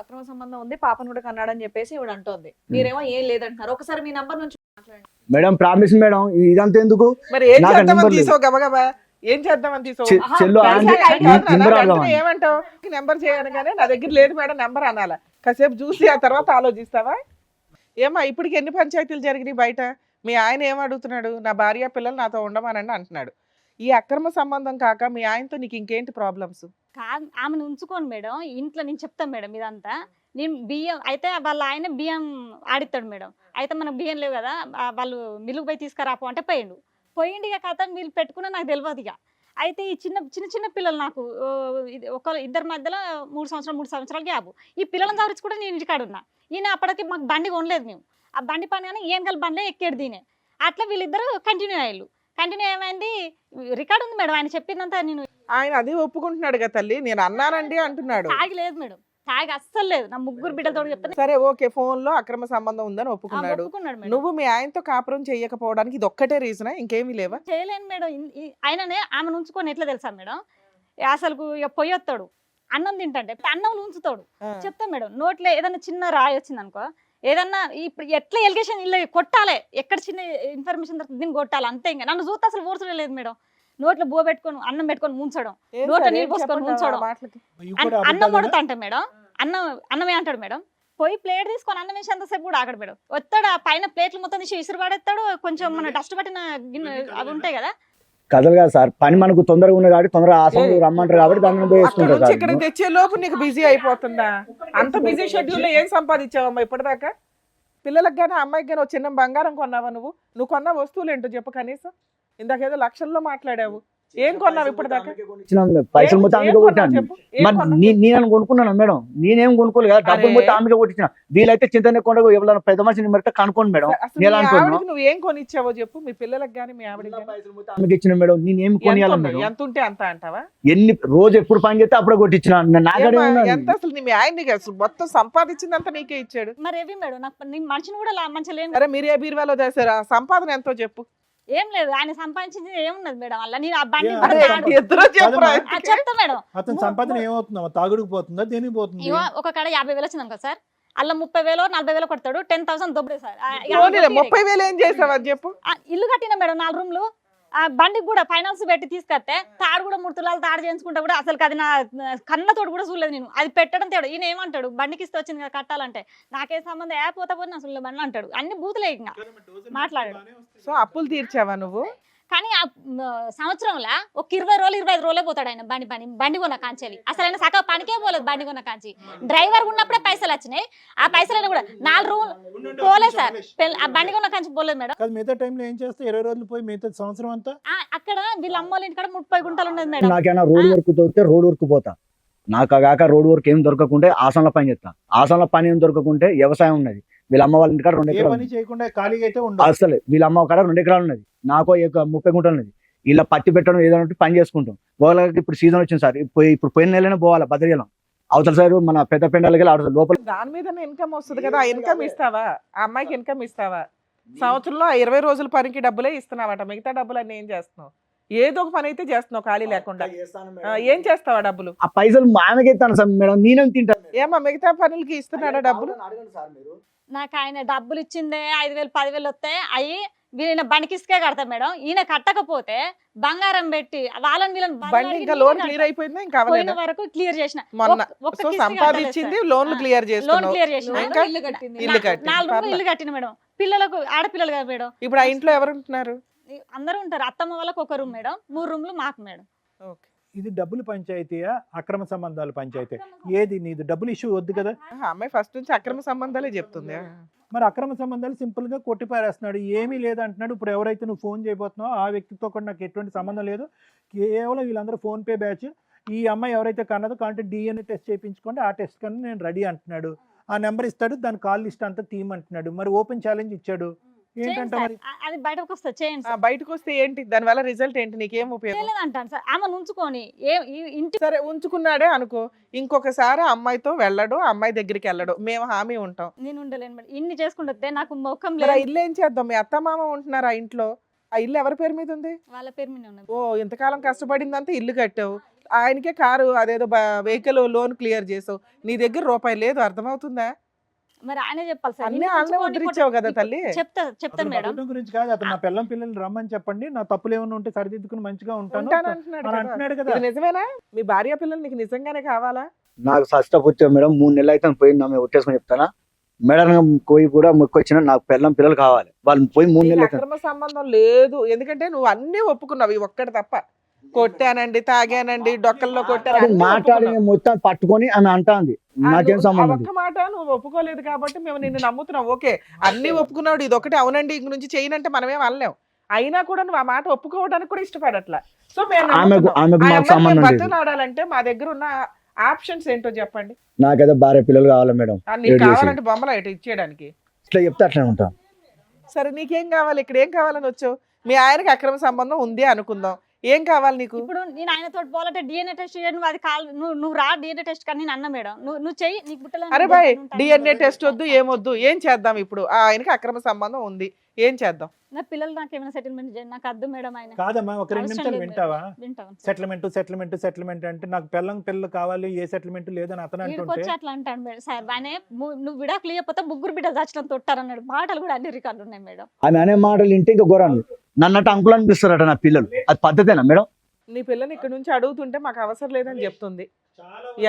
అక్రమ సంబంధం ఉంది, పాపను కూడా కన్నాడని చెప్పేసి ఈవిడ అంటోంది, మీరేమో ఏం లేదంటున్నారు. ఒకసారి మీ నంబర్ నుంచి మాట్లాడండి మేడం ప్రామిస్ మేడం, ఇదంతా ఎందుకు? మరి ఏం నాకు చేద్దామని నెంబర్ తీసావు గబగబా? ఏం చేద్దామని తీసావు? చెల్లు ఏమంటావు? నెంబర్ చేయగానే నా దగ్గర లేదు మేడం నెంబర్ అనాలా? కాసేపు చూసి ఆ తర్వాత ఆలోచిస్తావా? ఏమా ఇప్పటికి ఎన్ని పంచాయతీలు జరిగినాయి బయట? మీ ఆయన ఏం అడుగుతున్నాడు? నా భార్య పిల్లలు నాతో ఉండమనండి అంటున్నాడు. ఈ అక్రమ సంబంధం కాక మీ ఆయనతో నీకు ఇంకేంటి ప్రాబ్లమ్స్? ఆమెను ఉంచుకోను మేడం, ఇంట్లో నేను చెప్తాను మేడం ఇదంతా. నేను బియ్యం అయితే వాళ్ళ ఆయన బియ్యం ఆడిస్తాడు మేడం, అయితే మనకు బియ్యం లేవు కదా, వాళ్ళు మిల్లుకు పోయి తీసుకురాపో అంటే పోయిండు ఇక కథ వీళ్ళు పెట్టుకున్నా నాకు తెలియదు ఇక. అయితే ఈ చిన్న పిల్లలు నాకు ఇద్దరి మధ్యలో 3 సంవత్సరాలు గ్యాప్. ఈ పిల్లలను చవరించి కూడా నేను ఇంటికాడ ఉన్నా. ఈయన అప్పటికి మాకు బండి కొనలేదు, మేము ఆ బండి పని కానీ ఏం కలిసి బండ్లే ఎక్కేడు దీనే. అట్లా వీళ్ళిద్దరు కంటిన్యూ అయ్యారు. కంటిన్యూ ఏమైంది రికార్డు ఉంది మేడం, ఆయన చెప్పిందంతా. నేను ఆయన అది ఒప్పుకుంటున్నాడు కదా తల్లి, నేను అన్నానండి అంటున్నాడు. తాగి లేదు మేడం, తాగి అస్సలు లేదు. నా ముగ్గురు బిడ్డలతో చెప్తాను. సరే ఓకే, ఫోన్ లో అక్రమ సంబంధం ఉందని ఒప్పుకున్నాడు. నువ్వు మీ ఆయనతో కాపురం చెయ్యకపోవడానికి ఇది ఒక్కటే రీజనా? ఇంకేమీ లేవా? చేయలేను మేడం. ఆయననే ఆమెను ఉంచుకొని ఎట్లా తెలుసా మేడం, అసలు ఇక పొయ్యొత్తాడు, అన్నం తింటే అన్నం ఉంచుతాడు. చెప్తా మేడం, నోట్లో ఏదైనా చిన్న రాయి వచ్చింది అనుకో, ఏదన్నా ఇప్పుడు ఎట్లా ఎలిగేషన్ ఇల్లు కొట్టాలి, ఎక్కడ చిన్న ఇన్ఫర్మేషన్ దొరుకుతుంది దీన్ని కొట్టాలి అంతే. ఇంకా నన్ను చూస్తే అసలు ఓర్చడం లేదు మేడం. నోట్లో బో పెట్టుకొని అన్నం పెట్టుకొని ముంచడం, నోట్లో నీళ్ళు పోసుకొని ముంచడం. అన్నం వండుతా అంటే మేడం, అన్నమే అంటాడు మేడం. పోయి ప్లేట్ తీసుకొని అన్నం వేసి అంతసేపు కూడా ఆగడు మేడం. వస్తాడు ఆ పైన ప్లేట్లు మొత్తం తీసి ఇసురు పడేస్తాడు. కొంచెం మన డస్ట్ పట్టిన గిన్నె అవి ఉంటాయి కదా, కథలు కాదు సార్, పని మనకు తొందరగా ఉంది కాబట్టి తొందరగా ఆసనం రమ్మంటారు కాబట్టి దాన్ని పోయేసుకుంటారు సార్. ఇక్కడ తెచ్చే లోపు నీకు బిజీ అయిపోతుందా? అంత బిజీ షెడ్యూల్ లో ఏం సంపాదించావమ్మా ఇప్పటిదాకా? పిల్లలకు కానీ అమ్మాయికి కానీ చిన్న బంగారం కొన్నావా? నువ్వు కొన్న వస్తువులు ఏంటో చెప్పు కనీసం. ఇందాకేదో లక్షల్లో మాట్లాడావు, ఏం కొన్నావు ఇప్పటిదాకా? పైసలు మొత్తం ఆమెగా కొట్టాను. మరి నేను కొనుక్కున్నాను మేడం, నేనేం కొనుక్కోలేదు కదా, డబ్బులు మొత్తం ఆమెగా కొట్టించిన. వీలైతే చింతనే కొండ ఎవరైనా పెద్ద మనిషిని మరితే కనుక్కోండి మేడం. నువ్వు ఏం కొనిచ్చావో చెప్పు, మీ పిల్లలకు కానీ మీ ఆవిడకి ఆమెకి ఇచ్చిన మేడం, నేనేం కొనియాలి మేడం? ఎంత ఉంటే అంత అంటావా? ఎన్ని రోజు ఎప్పుడు పని చేస్తే అప్పుడే కొట్టించిన. ఎంత అసలు మీ ఆయన అసలు మొత్తం సంపాదించిందంతా నీకే ఇచ్చాడు. మరి ఏవి మేడం, నాకు మనిషిని కూడా మంచిగా లేను. అరే మీరు ఏ బీరువాలో చేశారా? సంపాదన ఎంతో చెప్పు. ఏం లేదు, ఆయన సంపాదించింది ఏమున్నది మేడం వల్ల. నేను ఆ బండి చెప్తా మేడం. అతని సంపాదన ఏమవుతుందా? తాగుడుకు పోతుందా, దేనికి పోతుంది? ఒక కాడ 50,000 వచ్చింది అనుకో సార్, అలా 30,000 40,000 కొడతాడు, 10,000 దొబ్బడే సార్. 30,000 ఏం చేసావు అది చెప్పు. ఇల్లు కట్టిన మేడం 4 రూమ్లు, ఆ బండికి కూడా ఫైనాన్స్ పెట్టి తీసుకొస్తే తాడు కూడా 3 తులాలు తాడు చేయించుకుంటే కూడా అసలు అది నా కన్నతోడు కూడా చూడలేదు నేను. అది పెట్టడం తేడు. ఈయన ఏమంటాడు, బండికి ఇస్తే వచ్చింది కదా కట్టాలంటే, నాకే సంబంధం పోతే పోతే అసలు బండ్లు అంటాడు. అన్ని బూతులే ఇంకా మాట్లాడాడు. సో అప్పులు తీర్చావా నువ్వు? కానీ ఆ సంవత్సరంలో ఒక 20 రోజులు 25 రోజులే పోతాడు ఆయన బండి కొన్న కాంచెవి. అసలు ఆయన సగం పనికే పోలేదు బండి కొన్న కాంచి. డ్రైవర్ ఉన్నప్పుడే పైసలు వచ్చినాయి, ఆ పైసలు కూడా 4 రోజులు పోలేదు సార్. ఆ బండి కొన్న కాంచి పోలేదు మేడం. మిగతా టైంలో ఏం చేస్తే 20 రోజులు పోయి మిగతా సంవత్సరం అంతా అక్కడ వీళ్ళ అమ్మోళ్ళ ఇంటికాడ 30 గుంటలు ఉన్నది మేడం. నాకైనా రోడ్ వర్క్ దొరికితే రోడ్ వర్క్ పోతా, నాకు కాక రోడ్ వర్క్ ఏం దొరకకుంటే ఆసనల పని చేస్తా, ఆసనల పని ఏం దొరకకుంటే వ్యవసాయం ఉన్నది. వీళ్ళ అమ్మ వాళ్ళ ఇంటికాడ 2 ఎకరాలు పని చేయకుండా ఖాళీగా అయితే ఉండదు. అసలు వీళ్ళ అమ్మ కాడ 2 ఎకరాలు ఉన్నది. నాకు 30 గుంటలు ఉన్నది. ఇలా పత్తి పెట్టడం ఏదైనా పని చేసుకుంటాం. వాళ్ళకి ఇప్పుడు సీజన్ వచ్చింది సార్. ఇప్పుడు పోయిన నెలనే పోవాలా భద్రగిలం. అవతల సైడ్ మన పెద్ద పెండాలకి అవతల లోపల దాని మీద ఇన్కమ్ వస్తుంది కదా, ఆ ఇన్కమ్ ఇస్తావా? ఆ అమ్మాయికి ఇన్కమ్ ఇస్తావా? సంవత్సరంలో ఆ 20 రోజుల పనికి డబ్బులే ఇస్తున్నావట, మిగతా డబ్బులు అన్ని ఏం చేస్తున్నావు? ఏదో ఒక పని అయితే చేస్తున్నావు ఖాళీ లేకుండా. ఏం చేస్తావా డబ్బులు? ఆ పైసలు మా ఆమెకి ఇస్తాను సార్ మేడం, నేనేం తింటాను? ఏమా మిగతా పనులకి ఇస్తున్నాడా డబ్బులు? నాకు ఆయన డబ్బులు ఇచ్చిందే 5,000 10,000 వస్తాయి. అవి వీళ్ళ బండికిసుకే కడతా మేడం. ఈయన కట్టకపోతే బంగారం పెట్టి వాళ్ళని వీళ్ళని బండి ఇంకా లోన్ క్లియర్ అయిపోయిందా? ఇంకా పోయిన అవ్వలేదా? వరకు క్లియర్ చేసిన. మొన్న ఒక్క సో కిస్తీ సంపాదించింది కట్టలేదు లోన్లు సార్. క్లియర్ లోన్ చేస్తున్నావు. క్లియర్ చేసిన. ఇంకా ఇల్లు కట్టింది. ఇల్లు కట్టింది. 4 రూమ్లు పర్లే. ఇల్లు కట్టిన మేడం. పిల్లలకు ఆడపిల్లలు కదా మేడం. ఇప్పుడు ఆ ఇంట్లో ఎవరు ఉంటున్నారు? అందరూ ఉంటారు. అత్తమ్మ వాళ్ళకి ఒక రూమ్ మేడం, 3 రూమ్లు మాకు మేడం. ఓకే. ఇది డబ్బులు పంచాయతీయా అక్రమ సంబంధాలు పంచాయతీ? ఏది నీది? డబ్బులు ఇష్యూ వద్దు కదా. అమ్మాయి ఫస్ట్ నుంచి అక్రమ సంబంధాలే చెప్తుంది. మరి అక్రమ సంబంధాలు సింపుల్ గా కొట్టి పారేస్తున్నాడు, ఏమీ లేదు అంటున్నాడు. ఇప్పుడు ఎవరైతే నువ్వు ఫోన్ చేయబోతున్నావో ఆ వ్యక్తితో కూడా నాకు ఎటువంటి సంబంధం లేదు, కేవలం వీళ్ళందరూ ఫోన్ పే బ్యాచ్. ఈ అమ్మాయి ఎవరైతే కన్నదో కాబట్టి DNA టెస్ట్ చేయించుకోండి, ఆ టెస్ట్ కన్నా నేను రెడీ అంటున్నాడు. ఆ నెంబర్ ఇస్తాడు, దాని కాల్ లిస్ట్ అంతా తీయమంటున్నాడు. మరి ఓపెన్ ఛాలెంజ్ ఇచ్చాడు చేయండి ఏంటంటే సార్. మరి అది బయటకు వస్తే చేయండి సార్. బయటకు వస్తే ఏంటి దాని వల్ల రిజల్ట్ ఏంటి? నీకేం ఉపయోగం? చేయలేదంటాను సార్. ఆమె ఉంచుకొని ఇంటి సరే ఉంచుకున్నాడే అనుకో, ఇంకొకసారి ఆ అమ్మాయితో వెళ్ళడు, ఆ అమ్మాయి దగ్గరికి వెళ్ళడు, మేము హామీ ఉంటాం. నేను ఉండలేను మేడం. ఇన్ని చేసుకుంటే నాకు ముఖం మరి ఆ లేదు. ఇల్లు ఏం చేద్దాం? మీ అత్త మామ ఉంటున్నారు ఆ ఇంట్లో, ఆ ఇల్లు ఎవరి పేరు మీద ఉంది? వాళ్ళ పేరు మీద ఉన్నది. ఓ ఇంతకాలం కష్టపడిందంతా ఇల్లు కట్టావు, ఆయనకే కారు అదేదో వెహికల్ లోన్ క్లియర్ చేసావు, నీ దగ్గర రూపాయి లేదు. అర్థమవుతుందా? మరి ఆయనే చెప్పాలి సార్. అన్నీ ఇన్ని వాళ్ళనే ఉంచుకొని ఉద్ధరించావు కదా తల్లి. చెప్తాను అతను మేడం. బతకడం గురించి కాదు, అతను నా పిల్లం పిల్లల్ని రమ్మని చెప్పండి, నా తప్పులు ఏమైనా ఉంటే సరిదిద్దుకుని మంచిగా ఉంటాను ఉంటానంటున్నాడు అని కదా. అంటున్నాడు కదా. ఇది నిజమేనా? మీ భార్య పిల్లలు నీకు నిజంగానే కావాలా? నాకు ఫస్ట్ వచ్చావు మేడం, 3 నెలలు అయితే పోయింది. ఆమె ఒట్టేసుకొని చెప్తానా మేడం, పోయి కూడా మొక్కొచ్చిన నాకు పిల్లలు కావాలి. వాళ్ళు పోయి 3 నీకు నెలలు అయితే అక్రమ సంబంధం లేదు, ఎందుకంటే నువ్వు అన్ని ఒప్పుకున్నావు, ఇవి ఒక్కటి తప్ప. కొట్టానండి, తాగానండి, డొక్కల్లో కొట్టాను మాట్లాడి మొత్తం పట్టుకొని ఆమె అంటాంది నాకేం సంబంధం లేదు. ఒక్క మాట నువ్వు ఒప్పుకోలేదు కాబట్టి మేము నిన్ను నమ్ముతున్నాం. ఓకే అన్ని ఒప్పుకున్నాడు, ఇది ఒకటి అవునండి ఇంక నుంచి చేయనంటే మనమేం అనలేం. అయినా కూడా నువ్వు ఆ మాట ఒప్పుకోవడానికి కూడా ఇష్టపడట్లా. సో మేము ఆమెకు మాకు సంబంధం లేదు. బతులాడాలంటే మా దగ్గర ఉన్న ఆప్షన్స్ ఏంటో చెప్పండి. నాకైతే భార్య పిల్లలు కావాలి మేడం. నీకు ఏడు చేసి. కావాలంటే బొమ్మలు ఇటు ఇచ్చేయడానికి. ఇట్లా చెప్తే అట్లా ఉంటాం. సరే నీకేం కావాలి? ఇక్కడ ఏం కావాలని వచ్చావు? మీ ఆయనకి అక్రమ సంబంధం ఉంది అనుకుందాం, ఏం కావాలి నీకు? ఇప్పుడు నేను ఆయనతో పోవాలంటే DNA టెస్ట్ నువ్వు అది నువ్వు రా DNA టెస్ట్ కానీ నేను అన్న మేడం. నువ్వు చెయ్యి, నీకు బుట్టలో అరే బాయ్ DNA టెస్ట్ వద్దు ఏమొద్దు, ఏం చేద్దాం? ఇప్పుడు ఆ ఆయనకి అక్రమ సంబంధం ఉంది, ఏం చేద్దాం? నా పిల్లలు నాకు ఏమైనా సెటిల్మెంట్ చేయండి, నాకు అద్దు మేడం. ఆయన కాదమ్మా, ఒక 2 అవసరం నిమిషాలు లేదు వింటావా? వింటాను. సెటిల్మెంట్ అంటే నాకు పిల్లలు కావాలి, ఏ సెటిల్మెంట్ లేదని అతను వీడికి అంటుంటే వచ్చి అట్లా అంటాడు మేడం. సార్ ఆయన నువ్వు విడాకులు ఇవ్వకపోతే 3 బిడ్డలు చచ్చడం తొట్టారన్నాడు. మాటలు కూడా అన్ని రికార్డులు ఉన్నాయి మేడం. ఆమె అనే మాటలు వింటే ఇంకా ఘోరాలు. నన్నట్టు అంకులు అనిపిస్తారట నా పిల్లలు. అది పద్ధతేనా మేడం? నీ పిల్లని ఇక్కడ నుంచి అడుగుతుంటే మాకు అవసరం లేదని చెప్తుంది.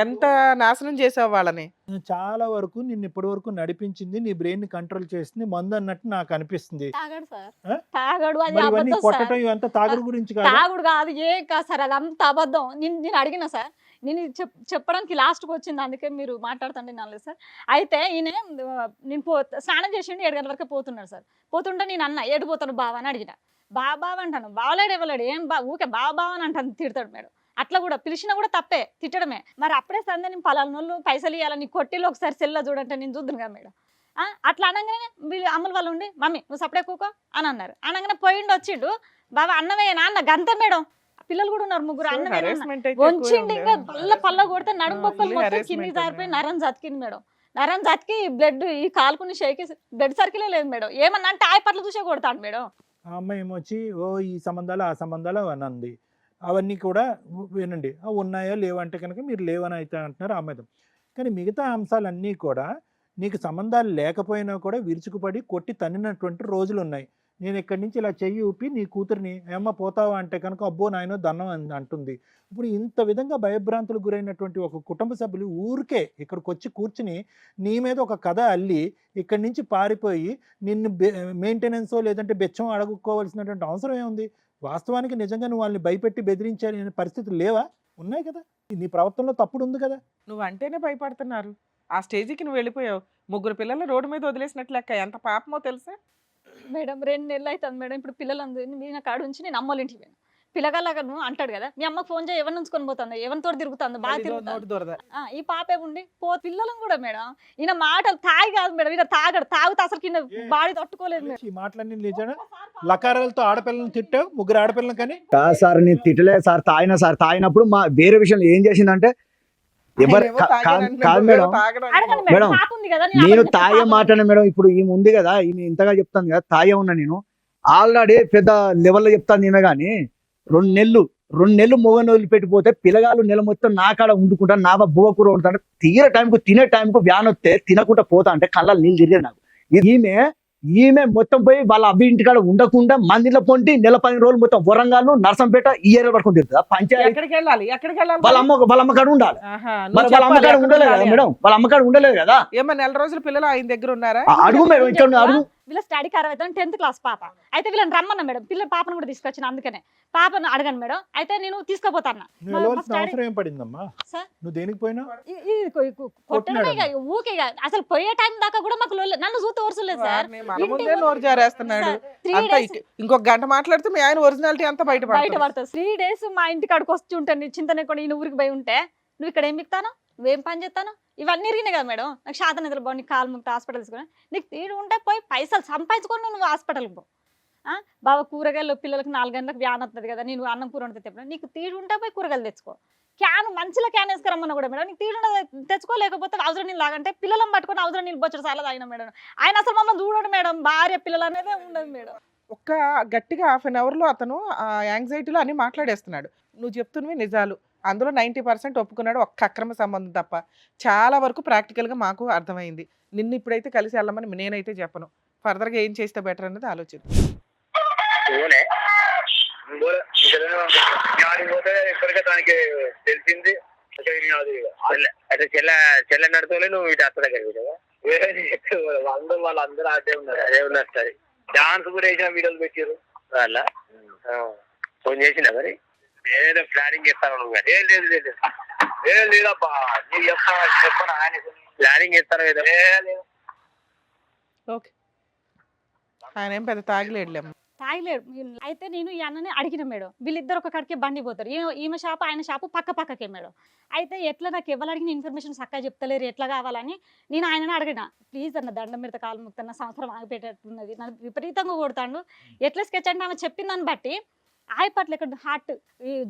ఎంత నాశనం చేసావు వాళ్ళని. చాలా వరకు నిన్ను ఇప్పటి వరకు నడిపించింది, నీ బ్రెయిన్ ని కంట్రోల్ చేసింది మందు అన్నట్టు నాకు అనిపిస్తుంది. తాగాడు సార్, ఆ? తాగాడు. అది మరి ఇవన్నీ అబద్ధం కొట్టడం సార్. ఇవంతా తాగుడు గురించి కాదు. తాగుడు కాదు, ఏం కాదు సార్, అది అంత అబద్ధం. నేను అడిగిన సార్, నేను చెప్పడానికి లాస్ట్కి వచ్చింది, అందుకే మీరు మాట్లాడుతుంటే నల్లలేదు సార్. అయితే ఈయన నేను స్నానం చేసిండు, 7 గంటల వరకు పోతున్నాడు సార్. పోతుంటే నేను అన్న ఏడు పోతాను బావ అని అడిగిన. బావ అంటాను, బావలేడు ఇవ్వలేడు, ఏం ఊకే బావ అని అంటాను, తిడతాడు మేడం. అట్లా కూడా పిలిచినా కూడా తప్పే, తిట్టడమే. మరి అప్పుడే సందే నేను పలానోళ్ళు పైసలు ఇవ్వాలని కొట్టిలో ఒకసారి సెల్లో చూడంటే నేను చూద్దును కదా మేడం. అట్లా అనగానే వీళ్ళు అమ్ముల వాళ్ళు ఉండి మమ్మీ నువ్వు సపడే కూకో అని అన్నారు. అనగానే పోయిండు వచ్చిండు, బాబా అన్నమేనా అన్న గంత మేడం. పిల్లలు కూడా ఉన్నారు, 3 అన్నమే వంచిండి, ఇంకా పల్ల కొడితే నడుము బొక్కలు మొత్తం కింది జారిపోయి నరం జతికింది మేడం. నరం జతికి బ్లడ్ ఈ కాలుకుని షేకి బ్లడ్ సర్కిలే లేదు మేడం. ఏమన్నా అంటే పట్ల చూసే కొడతాడు మేడం. ఆ అమ్మాయి ఏమొచ్చి ఓ ఈ సంబంధాలు ఆ సంబంధాలు అని అంది. అవన్నీ కూడా వినండి, ఉన్నాయో లేవంటే కనుక మీరు లేవని అయితే అంటున్నారు అమ్మాయి. కానీ మిగతా అంశాలన్నీ కూడా నీకు సంబంధాలు లేకపోయినా కూడా విరుచుకుపడి కొట్టి తన్నినటువంటి రోజులు ఉన్నాయి. నేను ఇక్కడి నుంచి ఇలా చెయ్యి ఊపి నీ కూతురిని ఏమ్మ పోతావా అంటే కనుక అబ్బో నాయనో దన్నం అంటుంది. ఇప్పుడు ఇంత విధంగా భయభ్రాంతులకు గురైనటువంటి ఒక కుటుంబ సభ్యులు ఊరికే ఇక్కడికి వచ్చి కూర్చుని నీ మీద ఒక కథ అల్లి ఇక్కడి నుంచి పారిపోయి నిన్ను మెయింటెనెన్సో లేదంటే బెచ్చం అడుగుకోవాల్సినటువంటి అవసరం ఏముంది? వాస్తవానికి నిజంగా నువ్వు వాళ్ళని భయపెట్టి బెదిరించే పరిస్థితులు లేవా? ఉన్నాయి కదా. నీ ప్రవర్తనలో తప్పుడు ఉంది కదా. నువ్వు అంటేనే భయపడుతున్నారు. ఆ స్టేజ్కి నువ్వు వెళ్ళిపోయావు. 3 పిల్లలు రోడ్డు మీద వదిలేసినట్లు లెక్క. ఎంత పాపమో తెలుసా? మేడం 2 నెలలు అవుతుంది మేడం. ఇప్పుడు పిల్లలందరూ నా కాడ ఉంచి నేను అమ్మోళ్ళ ఇంటికి పోయాను. పిల్లగాళ్ళగా నువ్వు అంటాడు కదా మీ అమ్మకు ఫోన్ చేయి ఎవరిని ఉంచుకొని పోతుంది ఎవరితో తిరుగుతుందో బాగా మళ్ళీ తిరుగుతుంది నోటి దొరద. ఈ పాప ఏముండి పిల్లలను కూడా మేడం ఈయన మాటలు తాగి కాదు మేడం ఈయన తాగితే అసలు కింద బాడీ తట్టుకోలేదు మేడం. ఈ మాటలన్నీ నిజానా? లకారాలతో ఆడపిల్లల్ని తిట్టావు, ముగ్గురు ఆడపిల్లలు కానీ. కాదు సార్, నేను తిట్టలేదు సార్, తాగినప్పుడు మా వేరే విషయం ఏం చేసిందంటే ఎవరు ఆయనేమో తాగాడంటున్నాడు, కాదు నువ్వేమో మేడం, తాగడంటున్నావు. అడగండి మేడం మేడం, పాప ఉంది కదా నేను నేను అబద్ధం తాగే చెప్పాను. మాటనే మేడం. ఇప్పుడు ఈమె ఉంది కదా, ఈమె ఇంతగా చెప్తాను కదా, తాగే ఉన్నా నేను ఆల్రెడీ పెద్ద లెవెల్లో చెప్తాను ఈమె కానీ 2 నెలలు మొగని వదిలిపెట్టిపోతే పిల్లగాళ్ళు నెల మొత్తం నా కాడ వండుకుంటా, నా బువ్వ కూర వండుతా, తినే టైంకు వ్యాన్ వస్తే తినకుండా పోతా అంటే కళ్ళ నీళ్ళు తిరిగేది నాకు. ఈమె మొత్తం పోయి వాళ్ళ అబ్బి ఇంటికాడ ఉండకుండా మందిలో పొంటి నెల 10 రోజులు మొత్తం వరంగల్ నర్సంపేట ఈ ఏరియా పడుకొని తిరుగుతుందా పంచాయతీ. ఎక్కడికి వెళ్ళాలి వాళ్ళ అమ్మ కాడ ఉండాలి. ఆహా, మరి నువ్వు వాళ్ళ అమ్మ చెప్పాలి కాడ ఎక్కడ ఉండలేదు కదా ఉండాలి అని. మేడం, వాళ్ళ అమ్మ కాడ ఉండలేదు కదా. ఏమో నెల రోజులు పిల్లలు ఆయన దగ్గర ఉన్నారా? అడుగు మేడం, ఇక్కడ అడుగు. వీళ్ళ స్టడీ ఖరాబ్ అవుతుంది 10th క్లాస్ పాప అయితే వీళ్ళని రమ్మన్నా మేడం పిల్లల పాపను కూడా తీసుకొచ్చిన అందుకనే పాపను అడగండి మేడం అయితే నేను తీసుకుపోతాను నువ్వు వెళ్ళవలసిన అవసరం ఏం పడిందమ్మా? సార్ నువ్వు దేనికి పోయినా? కొట్టడమే ఇక, ఊకే ఇక. అసలు పోయే టైం దాకా కూడా మాకు నన్ను చూస్తే ఓర్చలేదు సార్. వారిని మన ముందే నోరు జారేస్తున్నాడు. 3 అంతా days ఇంకొక గంట మాట్లాడితే మీ ఆయన ఒరిజినాలిటీ అంతా బయట బయటపడుతుంది. పడుతుంది 3 days మా ఇంటికి అడుగు వచ్చి ఉంటాను చింతనే కూడా ఈయన ఊరికి పోయి ఉంటే నువ్వు ఇక్కడ ఏం మిక్తాను నువ్వేం పని చేస్తాను ఇవన్నీ ఇరిగినాయి కదా మేడం. నాకు శాతం నిద్ర బాగు నీకు కాలు ముక్త హాస్పిటల్ తీసుకుని నీకు తీడు ఉంటే పోయి పైసలు సంపాదించుకొని నువ్వు హాస్పిటల్కి పో. బాబా కూరగాయలు పిల్లలకు 4 గంటలకు వ్యాన్ వస్తుంది కదా నేను అన్నం కూర వండితే తెప్ప నీకు తీడు ఉంటే పోయి కూరగాయలు తెచ్చుకో. క్యాన్ మంచిలో క్యాన్ వేసుకురమ్మన్నా కూడా మేడం నీకు తీడు తెచ్చుకోలేకపోతే అవసరం నీళ్ళు లాగంటే పిల్లలను పట్టుకొని అవసరం నీళ్ళు బొచ్చడు చాలా తాగిన మేడం. ఆయన అసలు మమ్మల్ని చూడడు మేడం, భార్య పిల్లలు అనేదే ఉండదు మేడం. ఒక్క గట్టిగా హాఫ్ అన్ అవర్ లో అతను ఆ యాంగ్జైటీలో అన్ని మాట్లాడేస్తున్నాడు. నువ్వు చెప్తున్నవి నిజాలు, అందులో 90% ఒప్పుకున్నాడు, ఒక్క అక్రమ సంబంధం తప్ప. చాలా వరకు ప్రాక్టికల్ గా మాకు అర్థమైంది. నిన్ను ఇప్పుడైతే కలిసి వెళ్ళమని నేనైతే చెప్పను. ఫర్దర్ గా ఏం చేస్తే బెటర్ అనేది ఆలోచిద్దాం. పోతే ఇప్పటికే దానికి తెలిసింది అయితే చెల్లె నడుతూనే నువ్వు ఇటు అత్త దగ్గర అందరూ వాళ్ళందరూ అదే ఉన్నారు సార్. డాన్స్ కూడా వేసిన వీడియోలు పెట్టారు వాళ్ళ ఫోన్ చేసినా మరి ఏదో ప్లానింగ్ చేస్తాను నువ్వు కానీ లేదు లేదు ఏం లేదబ్బా నీకు చెప్పను ఆయన ప్లానింగ్ చేస్తాను ఏదో లేదు. ఓకే, ఆయన ఏం పెద్ద తాగిలేడులేము. తాగలేడు అయితే నేను ఈ అన్నని అడిగిన మేడం వీళ్ళిద్దరు ఒక కాడికే బండి పోతారు ఈమె షాపు ఆయన షాపు పక్కకే మేడం. అయితే ఎట్లా నాకు ఎవరు అడిగిన ఇన్ఫర్మేషన్ చక్కగా చెప్తలేరు ఎట్లా కావాలని నేను ఆయనని అడిగిన ప్లీజ్ అన్న దండం మీద కాలు ముక్తన్న సంవత్సరం ఆగిపెట్టేట్టున్నది నన్ను విపరీతంగా కొడతాడు ఎట్లా స్కెచ్ అంటే ఆమె చెప్పిన దాన్ని బట్టి ఆయపట్ల ఇక్కడ హార్ట్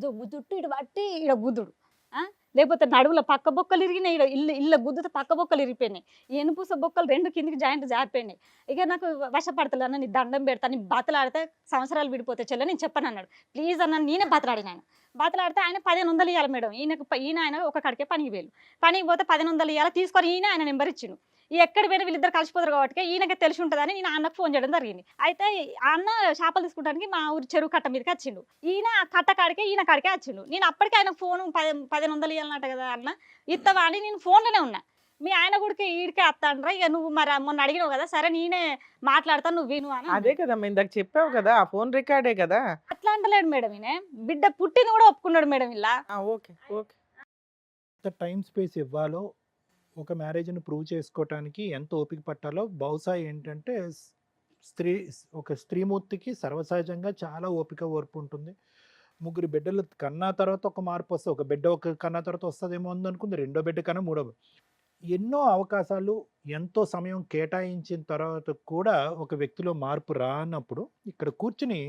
జుట్టు ఇటు బట్టి ఇక్కడ గుద్దుడు లేకపోతే నడువుల పక్క బొక్కలు ఇరిగినాయి ఇళ్ళ గుద్దుతో పక్క బొక్కలు ఇరిగిపోయినాయి ఎనుపూస బొక్కలు 2 కిందికి జాయింట్ జారిపోయినాయి. ఇక నాకు వశపడతలే అన్న నీ దండం పెడతాను నీ బతలాడితే సంవత్సరాలు విడిపోతే చెల్లె నేను చెప్పాను అన్నాడు. ప్లీజ్ అన్న నేనే బతలాడిన ఆయన బతలాడితే ఆయన 1500 ఇవ్వాలి మేడం. ఈయన ఆయన ఒక కడికే పనికి వేలు పనికి పోతే 1500 ఇవ్వాలి తీసుకొని ఆయన నెంబర్ ఇచ్చిండు. ఎక్కడ పోయినా వీళ్ళిద్దరు కలిసిపోతారు కాబట్టి ఈయనకి తెలిసి ఉంటుందని నేను అన్నకు ఫోన్ చేయడం జరిగింది. అయితే అన్న చేపలు తీసుకోవడానికి మా ఊరి చెరువు కట్ట మీదకి వచ్చిండు. ఈయన కట్ట కాడికే ఈయన కాడికే వచ్చిండు. నేను అప్పటికే ఆయన ఫోన్ 1500 ఇవ్వాలన్నట్టు కదా అన్న ఇత్తవా అని నేను ఫోన్లోనే ఉన్నా. మీ ఆయన కూడా ఈడికే వస్తాండ్రా ఇక నువ్వు మరి మొన్న అడిగినావు కదా సరే నేనే మాట్లాడతాను నువ్వు విను అని అదే కదా ఇందాక చెప్పావు కదా, ఆ ఫోన్ రికార్డే కదా. అట్లా అంటలేడు మేడం. ఈయన బిడ్డ పుట్టింది కూడా ఒప్పుకున్నాడు మేడం. ఇలా ఓకే ఓకే, టైం స్పేస్ ఇవ్వాలో ఒక మ్యారేజ్ని ప్రూవ్ చేసుకోవటానికి ఎంత ఓపిక పట్టాలో బహుశా ఏంటంటే ఒక స్త్రీమూర్తికి సర్వసహజంగా చాలా ఓర్పు ఉంటుంది. 3 బిడ్డలు కన్నా తర్వాత ఒక మార్పు వస్తుంది, ఒక బిడ్డ కన్నా తర్వాత వస్తుందేమో అనుకుంది, 2వ బిడ్డ కన్నా 3వ. ఎన్నో అవకాశాలు ఎంతో సమయం కేటాయించిన తర్వాత కూడా ఒక వ్యక్తిలో మార్పు రానప్పుడు ఇక్కడ కూర్చుని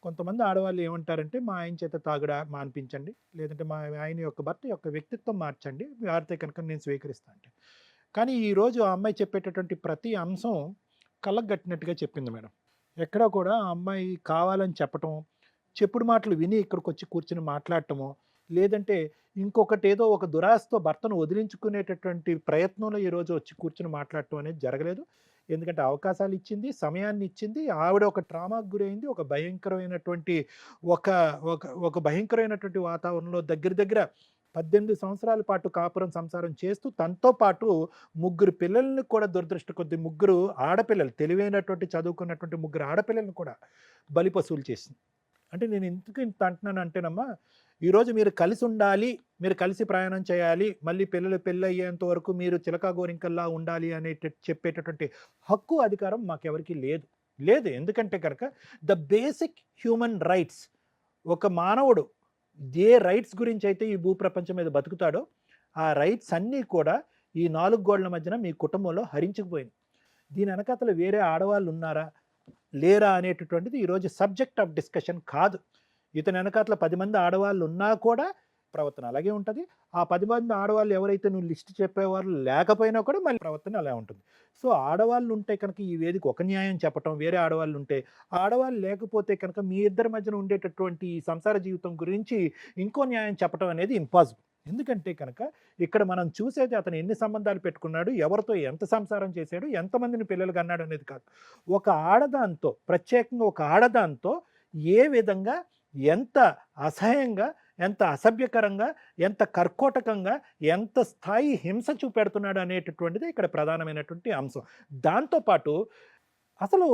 కొంతమంది ఆడవాళ్ళు ఏమంటారంటే మా ఆయన చేత తాగుడా మాన్పించండి, లేదంటే మా ఆయన యొక్క భర్త యొక్క వ్యక్తిత్వం మార్చండి, వారితే కనుక నేను స్వీకరిస్తాను అంటే. కానీ ఈరోజు ఆ అమ్మాయి చెప్పేటటువంటి ప్రతి అంశం కళ్ళకు గట్టినట్టుగా చెప్పింది మేడం. ఎక్కడా కూడా ఆ అమ్మాయి కావాలని చెప్పటం, చెప్పుడు మాటలు విని ఇక్కడికి వచ్చి కూర్చుని మాట్లాడటమో, లేదంటే ఇంకొకటి ఏదో ఒక దురాశతో భర్తను వదిలించుకునేటటువంటి ప్రయత్నంలో ఈరోజు వచ్చి కూర్చుని మాట్లాడటం అనేది జరగలేదు. ఎందుకంటే అవకాశాలు ఇచ్చింది, సమయాన్ని ఇచ్చింది, ఆవిడ ఒక ట్రామాకు గురైంది, ఒక భయంకరమైనటువంటి ఒక భయంకరమైనటువంటి వాతావరణంలో దగ్గర 18 సంవత్సరాల పాటు కాపురం సంసారం చేస్తూ తనతో పాటు 3 పిల్లల్ని కూడా దురదృష్ట కొద్ది 3 ఆడపిల్లలు తెలివైనటువంటి చదువుకున్నటువంటి 3 ఆడపిల్లలను కూడా బలిపశువులు చేసింది. అంటే నేను ఎందుకు ఇంత అంటున్నాను అంటేనమ్మా, ఈరోజు మీరు కలిసి ఉండాలి, మీరు కలిసి ప్రయాణం చేయాలి, మళ్ళీ పిల్లలు పెళ్ళి అయ్యేంత వరకు మీరు చిలకా గోరింకల్లా ఉండాలి అనే చెప్పేటటువంటి హక్కు అధికారం మాకెవరికి లేదు. ఎందుకంటే కనుక ద బేసిక్ హ్యూమన్ రైట్స్ ఒక మానవుడు ఏ రైట్స్ గురించి అయితే ఈ భూప్రపంచం మీద బతుకుతాడో ఆ రైట్స్ అన్నీ కూడా ఈ 4 గోడల మధ్యన మీ కుటుంబంలో హరించుకుపోయింది. దీని వెనకాతల వేరే ఆడవాళ్ళు ఉన్నారా లేరా అనేటటువంటిది ఈరోజు సబ్జెక్ట్ ఆఫ్ డిస్కషన్ కాదు. ఇతని వెనకాతల 10 మంది ఆడవాళ్ళు ఉన్నా కూడా ప్రవర్తన అలాగే ఉంటుంది. ఆ 10 మంది ఆడవాళ్ళు ఎవరైతే నువ్వు లిస్ట్ చెప్పేవారు లేకపోయినా కూడా మళ్ళీ ప్రవర్తన అలా ఉంటుంది. సో ఆడవాళ్ళు ఉంటే కనుక ఈ వేదిక ఒక న్యాయం చెప్పటం, వేరే ఆడవాళ్ళు ఉంటే, ఆడవాళ్ళు లేకపోతే కనుక మీ ఇద్దరి మధ్యన ఉండేటటువంటి ఈ సంసార జీవితం గురించి ఇంకో న్యాయం చెప్పటం అనేది ఇంపాసిబుల్. ఎందుకంటే కనుక ఇక్కడ మనం చూసేది అతను ఎన్ని సంబంధాలు పెట్టుకున్నాడు, ఎవరితో ఎంత సంసారం చేశాడు, ఎంతమందిని పిల్లలు కన్నాడు అనేది కాదు. ఒక ఆడదాంతో, ప్రత్యేకంగా ఒక ఆడదాంతో ఏ విధంగా, ఎంత అసహ్యంగా, ఎంత అసభ్యకరంగా, ఎంత కర్కోటకంగా, ఎంత స్థాయి హింస చూపెడుతున్నాడు అనేటటువంటిది ఇక్కడ ప్రధానమైనటువంటి అంశం. దాంతోపాటు అసలు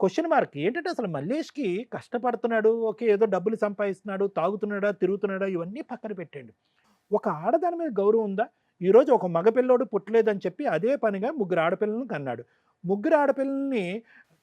క్వశ్చన్ మార్క్ ఏంటంటే అసలు మల్లేష్కి కష్టపడుతున్నాడు, ఓకే, ఏదో డబ్బులు సంపాదిస్తున్నాడు, తాగుతున్నాడా, తిరుగుతున్నాడా, ఇవన్నీ పక్కన పెట్టండి. ఒక ఆడదాని మీద గౌరవం ఉందా? ఈరోజు ఒక మగపిల్లోడు పుట్టలేదని చెప్పి అదే పనిగా 3 ఆడపిల్లలను కన్నాడు. 3 ఆడపిల్లల్ని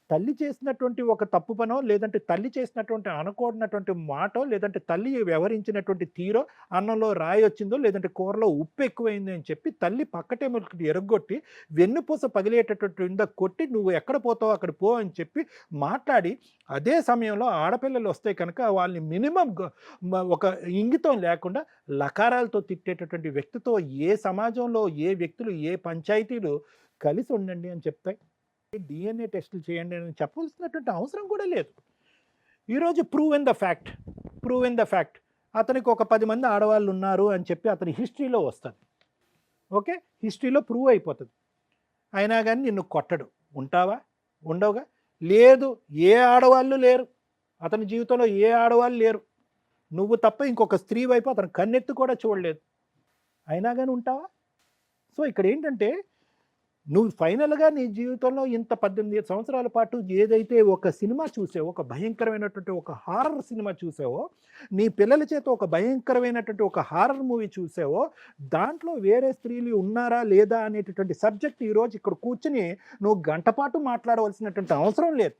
తల్లి చేసినటువంటి ఒక తప్పు పనో, లేదంటే తల్లి చేసినటువంటి అనకూడనటువంటి మాటో, లేదంటే తల్లి వ్యవహరించినటువంటి తీరో, అన్నంలో రాయి వచ్చిందో, లేదంటే కూరలో ఉప్పు ఎక్కువైంది అని చెప్పి తల్లి పక్కటేమొకటి ఎరగొట్టి వెన్నుపూస పగిలేటటువంటి కొట్టి నువ్వు ఎక్కడ పోతావో అక్కడ పో అని చెప్పి మాట్లాడి, అదే సమయంలో ఆడపిల్లలు వస్తే కనుక వాళ్ళని మినిమం ఒక ఇంగితం లేకుండా లకారాలతో తిట్టేటటువంటి వ్యక్తితో ఏ సమాజంలో ఏ వ్యక్తులు, ఏ పంచాయతీలు కలిసి ఉండండి అని చెప్తాయి? DNA టెస్టులు చేయండి అని చెప్పవలసినటువంటి అవసరం కూడా లేదు. ఈరోజు ప్రూవ్ ఇన్ ద ఫ్యాక్ట్ అతనికి ఒక 10 మంది ఆడవాళ్ళు ఉన్నారు అని చెప్పి అతని హిస్టరీలో వస్తుంది. ఓకే, హిస్టరీలో ప్రూవ్ అయిపోతుంది. అయినా కానీ నిన్ను కొట్టడు. ఉంటావా? ఉండవుగా. లేదు, ఏ ఆడవాళ్ళు లేరు అతని జీవితంలో, ఏ ఆడవాళ్ళు లేరు. నువ్వు తప్ప ఇంకొక స్త్రీ వైపు అతను కన్నెత్తి కూడా చూడలేదు. అయినా కానీ ఉంటావా? సో ఇక్కడ ఏంటంటే నువ్వు ఫైనల్గా నీ జీవితంలో ఇంత 18 సంవత్సరాల పాటు ఏదైతే ఒక సినిమా చూసావో, ఒక భయంకరమైనటువంటి ఒక హారర్ సినిమా చూసావో, నీ పిల్లల చేత ఒక భయంకరమైనటువంటి ఒక హారర్ మూవీ చూసావో, దాంట్లో వేరే స్త్రీలు ఉన్నారా లేదా అనేటటువంటి సబ్జెక్ట్ ఈరోజు ఇక్కడ కూర్చుని నువ్వు గంటపాటు మాట్లాడవలసినటువంటి అవసరం లేదు.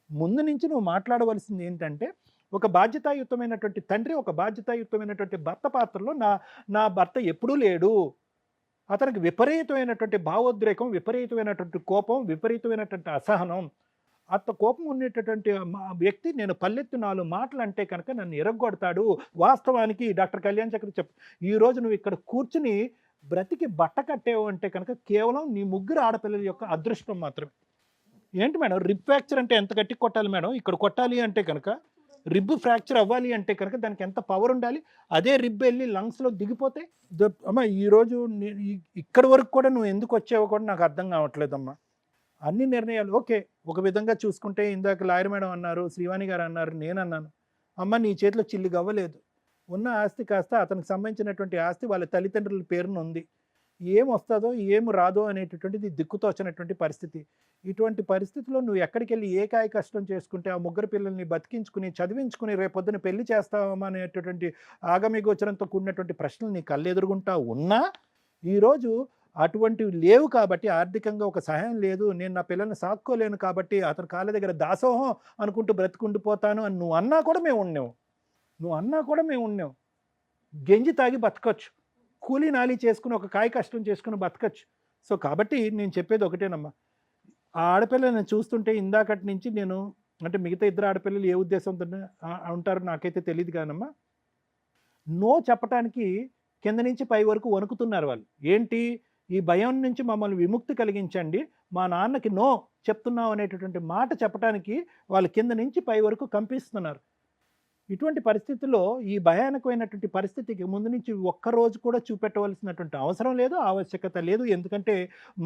ముందు నుంచి నువ్వు మాట్లాడవలసింది ఏంటంటే ఒక బాధ్యతాయుతమైనటువంటి తండ్రి, ఒక బాధ్యతాయుతమైనటువంటి భర్త పాత్రలో నా భర్త ఎప్పుడూ లేడు, అతనికి విపరీతమైనటువంటి భావోద్రేకం, విపరీతమైనటువంటి కోపం, విపరీతమైనటువంటి అసహనం, అంత కోపం ఉండేటటువంటి వ్యక్తి నేను పల్లెత్తి 4 మాటలు అంటే కనుక నన్ను ఎరగొడతాడు. వాస్తవానికి డాక్టర్ కళ్యాణ్ చక్రవర్తి ఈరోజు నువ్వు ఇక్కడ కూర్చుని బ్రతికి బట్ట కట్టేవు అంటే కనుక కేవలం నీ 3 ఆడపిల్లల యొక్క అదృష్టం మాత్రమే. ఏంటి మేడం, రిబ్ ఫ్రాక్చర్ అంటే ఎంత గట్టి కొట్టాలి మేడం? ఇక్కడ కొట్టాలి అంటే కనుక, రిబ్ ఫ్రాక్చర్ అవ్వాలి అంటే కనుక దానికి ఎంత పవర్ ఉండాలి? అదే రిబ్ వెళ్ళి లంగ్స్లో దిగిపోతే అమ్మ ఈరోజు ఇక్కడి వరకు కూడా నువ్వు ఎందుకు వచ్చావో కూడా నాకు అర్థం కావట్లేదమ్మా. అన్ని నిర్ణయాలు ఓకే, ఒక విధంగా చూసుకుంటే ఇందాక లాయర్ మేడం అన్నారు, శ్రీవాణి గారు అన్నారు, నేను అన్నాను, అమ్మ నీ చేతిలో చిల్లిగా అవ్వలేదు. ఉన్న ఆస్తి కాస్త అతనికి సంబంధించినటువంటి ఆస్తి వాళ్ళ తల్లిదండ్రుల పేరున ఉంది. ఏం వస్తుందో ఏం రాదో అనేటటువంటిది దిక్కుతోచినటువంటి పరిస్థితి. ఇటువంటి పరిస్థితిలో నువ్వు ఎక్కడికి వెళ్ళి ఏ కాయ కష్టం చేసుకుంటే ఆ 3 పిల్లల్ని బతికించుకుని చదివించుకుని రేపొద్దున పెళ్లి చేస్తావా అనేటటువంటి ఆగమగోచరంతో కూడినటువంటి ప్రశ్నలు నీ కళ్ళెదురుగుంటా ఉన్నా ఈరోజు అటువంటివి లేవు కాబట్టి, ఆర్థికంగా ఒక సహాయం లేదు, నేను నా పిల్లల్ని సాక్కోలేను కాబట్టి అతని కాళ్ళ దగ్గర దాసోహం అనుకుంటూ బ్రతుకుండిపోతాను అని నువ్వు అన్నా కూడా మేము ఉన్నాం. గెంజి తాగి బతకొచ్చు, కూలీ నాలి చేసుకుని ఒక కాయ కష్టం చేసుకుని బతకచ్చు. సో కాబట్టి నేను చెప్పేది ఒకటేనమ్మా, ఆ ఆడపిల్లని చూస్తుంటే ఇందాకటి నుంచి నేను అంటే మిగతా 2 ఆడపిల్లలు ఏ ఉద్దేశంతో ఉంటారో నాకైతే తెలియదు కానమ్మా, నో చెప్పటానికి కింద నుంచి పై వరకు వణుకుతున్నారు వాళ్ళు. ఏంటి, ఈ భయం నుంచి మమ్మల్ని విముక్తి కలిగించండి, మా నాన్నకి నో చెప్తున్నాం అనేటటువంటి మాట చెప్పడానికి వాళ్ళు కింద నుంచి పై వరకు కంపిస్తున్నారు. ఇటువంటి పరిస్థితుల్లో ఈ భయానకమైనటువంటి పరిస్థితికి ముందు నుంచి ఒక్కరోజు కూడా చూపెట్టవలసినటువంటి అవసరం లేదు, ఆవశ్యకత లేదు. ఎందుకంటే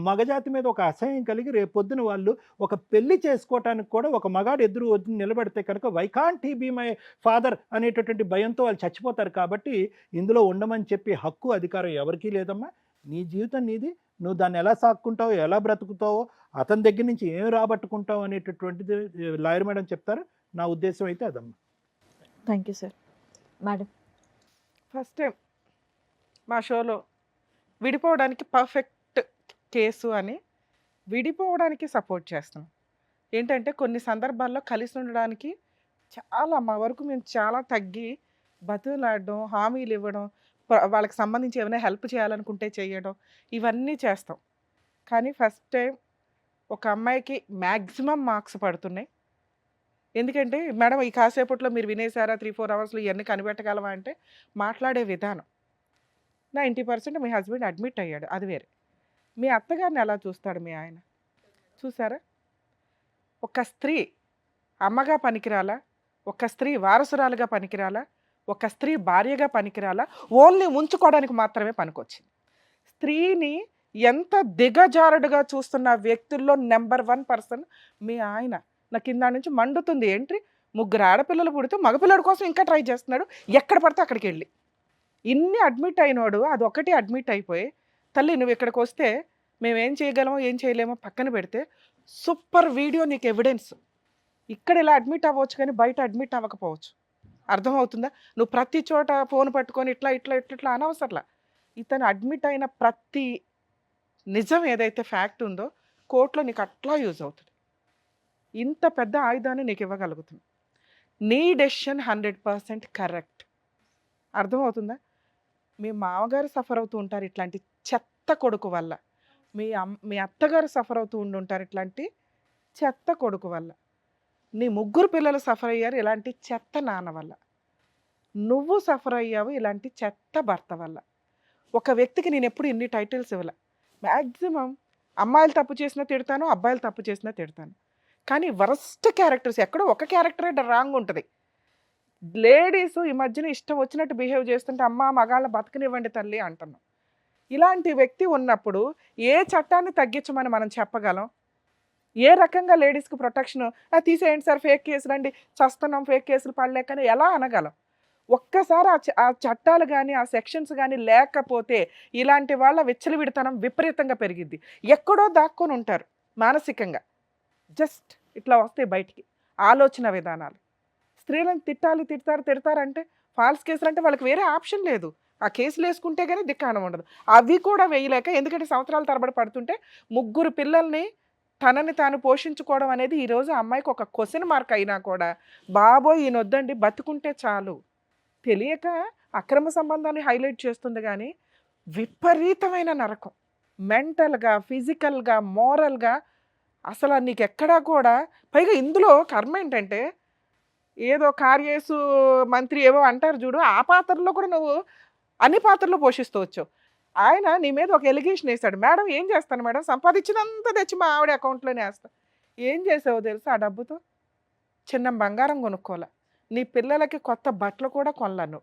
మగజాతి మీద ఒక అసహ్యం కలిగి రేపొద్దున వాళ్ళు ఒక పెళ్లి చేసుకోవటానికి కూడా ఒక మగాడు ఎదురు వద్దు నిలబెడితే కనుక why can't he be my father అనేటటువంటి భయంతో వాళ్ళు చచ్చిపోతారు. కాబట్టి ఇందులో ఉండమని చెప్పి హక్కు అధికారం ఎవరికీ లేదమ్మా. నీ జీవితం నీది, నువ్వు దాన్ని ఎలా సాక్కుంటావో, ఎలా బ్రతుకుతావో, అతని దగ్గర నుంచి ఏం రాబట్టుకుంటావు అనేటటువంటిది లాయర్ మేడం చెప్తారు. నా ఉద్దేశం అయితే అదమ్మా. Thank you sir. Madam, first time మా షోలో విడిపోవడానికి పర్ఫెక్ట్ కేసు అని విడిపోవడానికి సపోర్ట్ చేస్తాం. ఏంటంటే కొన్ని సందర్భాల్లో కలిసి ఉండడానికి చాలా మా వరకు మేము చాలా తగ్గి బతులాడడం, హామీలు ఇవ్వడం, వాళ్ళకి సంబంధించి ఏమైనా హెల్ప్ చేయాలనుకుంటే చేయడం, ఇవన్నీ చేస్తాం. కానీ ఫస్ట్ టైం ఒక అమ్మాయికి మ్యాక్సిమం మార్క్స్ పడుతున్నాయి. ఎందుకంటే మేడం ఈ కాసేపట్లో మీరు వినేసారా 3-4 అవర్స్‌లో ఇవన్నీ కనిపెట్టగలవా అంటే మాట్లాడే విధానం. 90% మీ హస్బెండ్ అడ్మిట్ అయ్యాడు. అది వేరే. మీ అత్తగారిని ఎలా చూస్తాడు మీ ఆయన? చూసారా? ఒక స్త్రీ అమ్మగా పనికిరాలా? ఒక స్త్రీ వారసురాలుగా పనికిరాలా? ఒక స్త్రీ భార్యగా పనికిరాలా? ఓన్లీ ఉంచుకోవడానికి మాత్రమే పనికొచ్చింది. స్త్రీని ఎంత దిగజారుడుగా చూస్తున్న వ్యక్తుల్లో నెంబర్ 1 పర్సన్ మీ ఆయన. నాకు కింద నుంచి మండుతుంది. ఏంటి 3 ఆడపిల్లలు పుడితే మగపిల్లడి కోసం ఇంకా ట్రై చేస్తున్నాడు. ఎక్కడ పడితే అక్కడికి వెళ్ళి. ఇన్ని అడ్మిట్ అయినోడు అదొకటి అడ్మిట్ అయిపోయి, తల్లి నువ్వు ఇక్కడికి వస్తే మేమేం చేయగలమో ఏం చేయలేమో పక్కన పెడితే సూపర్ వీడియో నీకు ఎవిడెన్స్. ఇక్కడ ఇలా అడ్మిట్ అవ్వచ్చు కానీ బయట అడ్మిట్ అవ్వకపోవచ్చు. అర్థమవుతుందా? నువ్వు ప్రతి చోట ఫోన్ పట్టుకొని ఇట్లా ఇట్లా ఇట్లా ఇట్లా అనవసరంలా. ఇతను అడ్మిట్ అయిన ప్రతి నిజం ఏదైతే ఫ్యాక్ట్ ఉందో కోర్టులో నీకు అట్లా యూజ్ అవుతుంది. ఇంత పెద్ద ఆయుధాన్ని నీకు ఇవ్వగలుగుతుంది. నీ డెసిషన్ 100% కరెక్ట్. అర్థమవుతుందా? మీ మామగారు సఫర్ అవుతూ ఉంటారు ఇట్లాంటి చెత్త కొడుకు వల్ల. మీ అత్తగారు సఫర్ అవుతూ ఉండుంటారు ఇట్లాంటి చెత్త కొడుకు వల్ల. నీ 3 పిల్లలు సఫర్ అయ్యారు ఇలాంటి చెత్త నాన్న వల్ల. నువ్వు సఫర్ అయ్యావు ఇలాంటి చెత్త భర్త వల్ల. ఒక వ్యక్తికి నేను ఎప్పుడు ఇన్ని టైటిల్స్ ఇవ్వలే. మ్యాక్సిమం అమ్మాయిలు తప్పు చేసినా తిడతాను, అబ్బాయిలు తప్పు చేసినా తిడతాను. కానీ వరస్ట్ క్యారెక్టర్స్ ఎక్కడో ఒక క్యారెక్టరే రాంగ్ ఉంటుంది. లేడీస్ ఈ మధ్యన ఇష్టం వచ్చినట్టు బిహేవ్ చేస్తుంటే అమ్మ మగాళ్ళ బతకనివ్వండి తల్లి అంటున్నాం. ఇలాంటి వ్యక్తి ఉన్నప్పుడు ఏ చట్టాన్ని తగ్గించమని మనం చెప్పగలం? ఏ రకంగా లేడీస్కి ప్రొటెక్షన్ తీసేయండి సార్ ఫేక్ కేసులు అండి చస్తున్నాం ఫేక్ కేసులు పడలేకని ఎలా అనగలం? ఒక్కసారి ఆ చట్టాలు కానీ ఆ సెక్షన్స్ కానీ లేకపోతే ఇలాంటి వాళ్ళ విచ్చలవిడితనం విపరీతంగా పెరిగిద్ది. ఎక్కడో దాక్కొని ఉంటారు మానసికంగా. జస్ట్ ఇట్లా వస్తాయి బయటికి ఆలోచన విధానాలు. స్త్రీలను తిడతారంటే ఫాల్స్ కేసులు అంటే వాళ్ళకి వేరే ఆప్షన్ లేదు. ఆ కేసులు వేసుకుంటే కానీ దిక్కానం ఉండదు. అవి కూడా వేయలేక ఎందుకంటే సంవత్సరాల తరబడి పడుతుంటే 3 పిల్లల్ని తనని తాను పోషించుకోవడం అనేది ఈరోజు అమ్మాయికి ఒక క్వశ్చన్ మార్క్ అయినా కూడా బాబోయ్ ఈయనొద్దండి బతుకుంటే చాలు తెలియక అక్రమ సంబంధాన్ని హైలైట్ చేస్తుంది. కానీ విపరీతమైన నరకం మెంటల్గా ఫిజికల్గా మోరల్గా అసలు నీకు ఎక్కడా కూడా. పైగా ఇందులో కర్మ ఏంటంటే ఏదో కార్యేసు మంత్రి ఏవో అంటారు చూడు, ఆ పాత్రలో కూడా నువ్వు అన్ని పాత్రలో పోషిస్తూ వచ్చావు. ఆయన నీ మీద ఒక ఎలిగేషన్ వేశాడు. మేడం ఏం చేస్తాను మేడం, సంపాదించినంత తెచ్చి మా ఆవిడ అకౌంట్లోనే వేస్తాను. ఏం చేసావో తెలుసా? ఆ డబ్బుతో చిన్న బంగారం కొనుక్కోలే, నీ పిల్లలకి కొత్త బట్టలు కూడా కొనలను.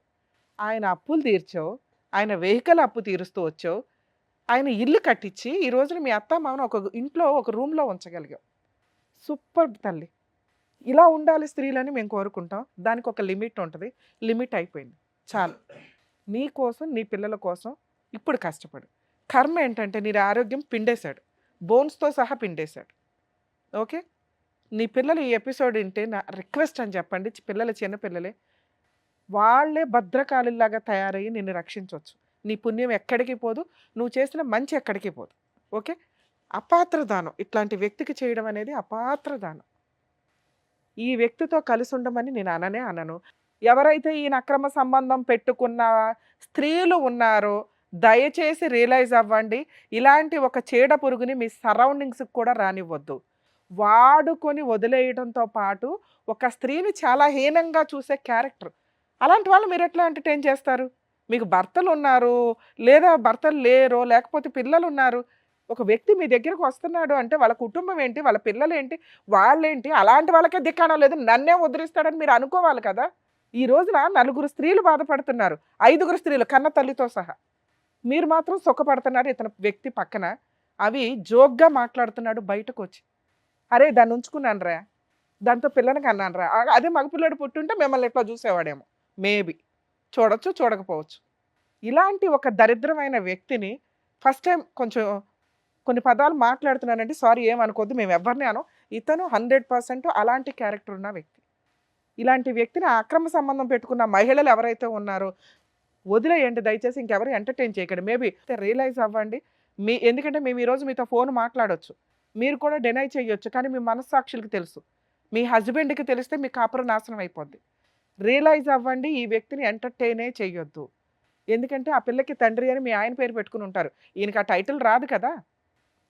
ఆయన అప్పులు తీర్చావు, ఆయన వెహికల్ అప్పు తీరుస్తూ వచ్చావు, ఆయన ఇల్లు కట్టించి ఈ రోజున మీ అత్త మామను ఒక ఇంట్లో ఒక రూమ్లో ఉంచగలిగావు. సూపర్ తల్లి. ఇలా ఉండాలి స్త్రీలని మేము కోరుకుంటాం. దానికి ఒక లిమిట్ ఉంటుంది. లిమిట్ అయిపోయింది చాలు. నీ కోసం నీ పిల్లల కోసం ఇప్పుడు కష్టపడు. కర్మ ఏంటంటే నీ ఆరోగ్యం పిండేశాడు, బోన్స్తో సహా పిండేశాడు. ఓకే, నీ పిల్లలు ఈ ఎపిసోడ్ వింటే నా రిక్వెస్ట్ అని చెప్పండి. పిల్లలు చిన్నపిల్లలే, వాళ్ళే భద్రకాళిలాగా తయారయ్యి నిన్ను రక్షించవచ్చు. నీ పుణ్యం ఎక్కడికి పోదు, నువ్వు చేసిన మంచి ఎక్కడికి పోదు. ఓకే, అపాత్రదానం ఇట్లాంటి వ్యక్తికి చేయడం అనేది అపాత్రదానం. ఈ వ్యక్తితో కలిసి ఉండమని నేను అనను. ఎవరైతే ఈయన అక్రమ సంబంధం పెట్టుకున్న స్త్రీలు ఉన్నారో దయచేసి రియలైజ్ అవ్వండి. ఇలాంటి ఒక చీడ పురుగుని మీ సరౌండింగ్స్కి కూడా రానివ్వద్దు. వాడుకొని వదిలేయడంతో పాటు ఒక స్త్రీని చాలా హీనంగా చూసే క్యారెక్టర్. అలాంటి వాళ్ళు మీరు ఎట్లా ఎంటర్టైన్ చేస్తారు? మీకు భర్తలు ఉన్నారు, లేదా భర్తలు లేరో, లేకపోతే పిల్లలు ఉన్నారు. ఒక వ్యక్తి మీ దగ్గరకు వస్తున్నాడు అంటే వాళ్ళ కుటుంబం ఏంటి, వాళ్ళ పిల్లలు ఏంటి, వాళ్ళేంటి, అలాంటి వాళ్ళకే దిక్కానం లేదు, నన్నే ఉద్ధరిస్తాడని మీరు అనుకోవాలి కదా. ఈ రోజున 4 స్త్రీలు బాధపడుతున్నారు, 5 స్త్రీలు కన్న తల్లితో సహా. మీరు మాత్రం సుఖపడుతున్నారు ఇతను వ్యక్తి పక్కన. అవి జోక్గా మాట్లాడుతున్నాడు బయటకు వచ్చి. అరే దాన్ని ఉంచుకున్నాను రా, దాంతో పిల్లని కన్నాను రా, అదే మగపిల్లడు పుట్టుంటే మిమ్మల్ని ఎట్లా చూసేవాడేమో. మేబీ చూడొచ్చు, చూడకపోవచ్చు. ఇలాంటి ఒక దరిద్రమైన వ్యక్తిని ఫస్ట్ టైం కొంచెం కొన్ని పదాలు మాట్లాడుతున్నానండి, సారీ ఏమనుకోద్దు, మేము ఎవరిని అనం. ఇతను 100% అలాంటి క్యారెక్టర్ ఉన్న వ్యక్తి. ఇలాంటి వ్యక్తిని అక్రమ సంబంధం పెట్టుకున్న మహిళలు ఎవరైతే ఉన్నారో వదిలేయండి దయచేసి. ఇంకెవరు ఎంటర్టైన్ చేయకండి. మేబీ రియలైజ్ అవ్వండి. ఎందుకంటే మేము ఈరోజు మీతో ఫోన్ మాట్లాడవచ్చు, మీరు కూడా డినై చేయొచ్చు, కానీ మీ మనస్సాక్షులకి తెలుసు మీ హస్బెండ్కి తెలిస్తే మీ కాపురం నాశనం అయిపోద్ది. రియలైజ్ అవ్వండి, ఈ వ్యక్తిని ఎంటర్టైనే చేయొద్దు. ఎందుకంటే ఆ పిల్లకి తండ్రి అని మీ ఆయన పేరు పెట్టుకుని ఉంటారు. ఈయనకి ఆ టైటిల్ రాదు కదా.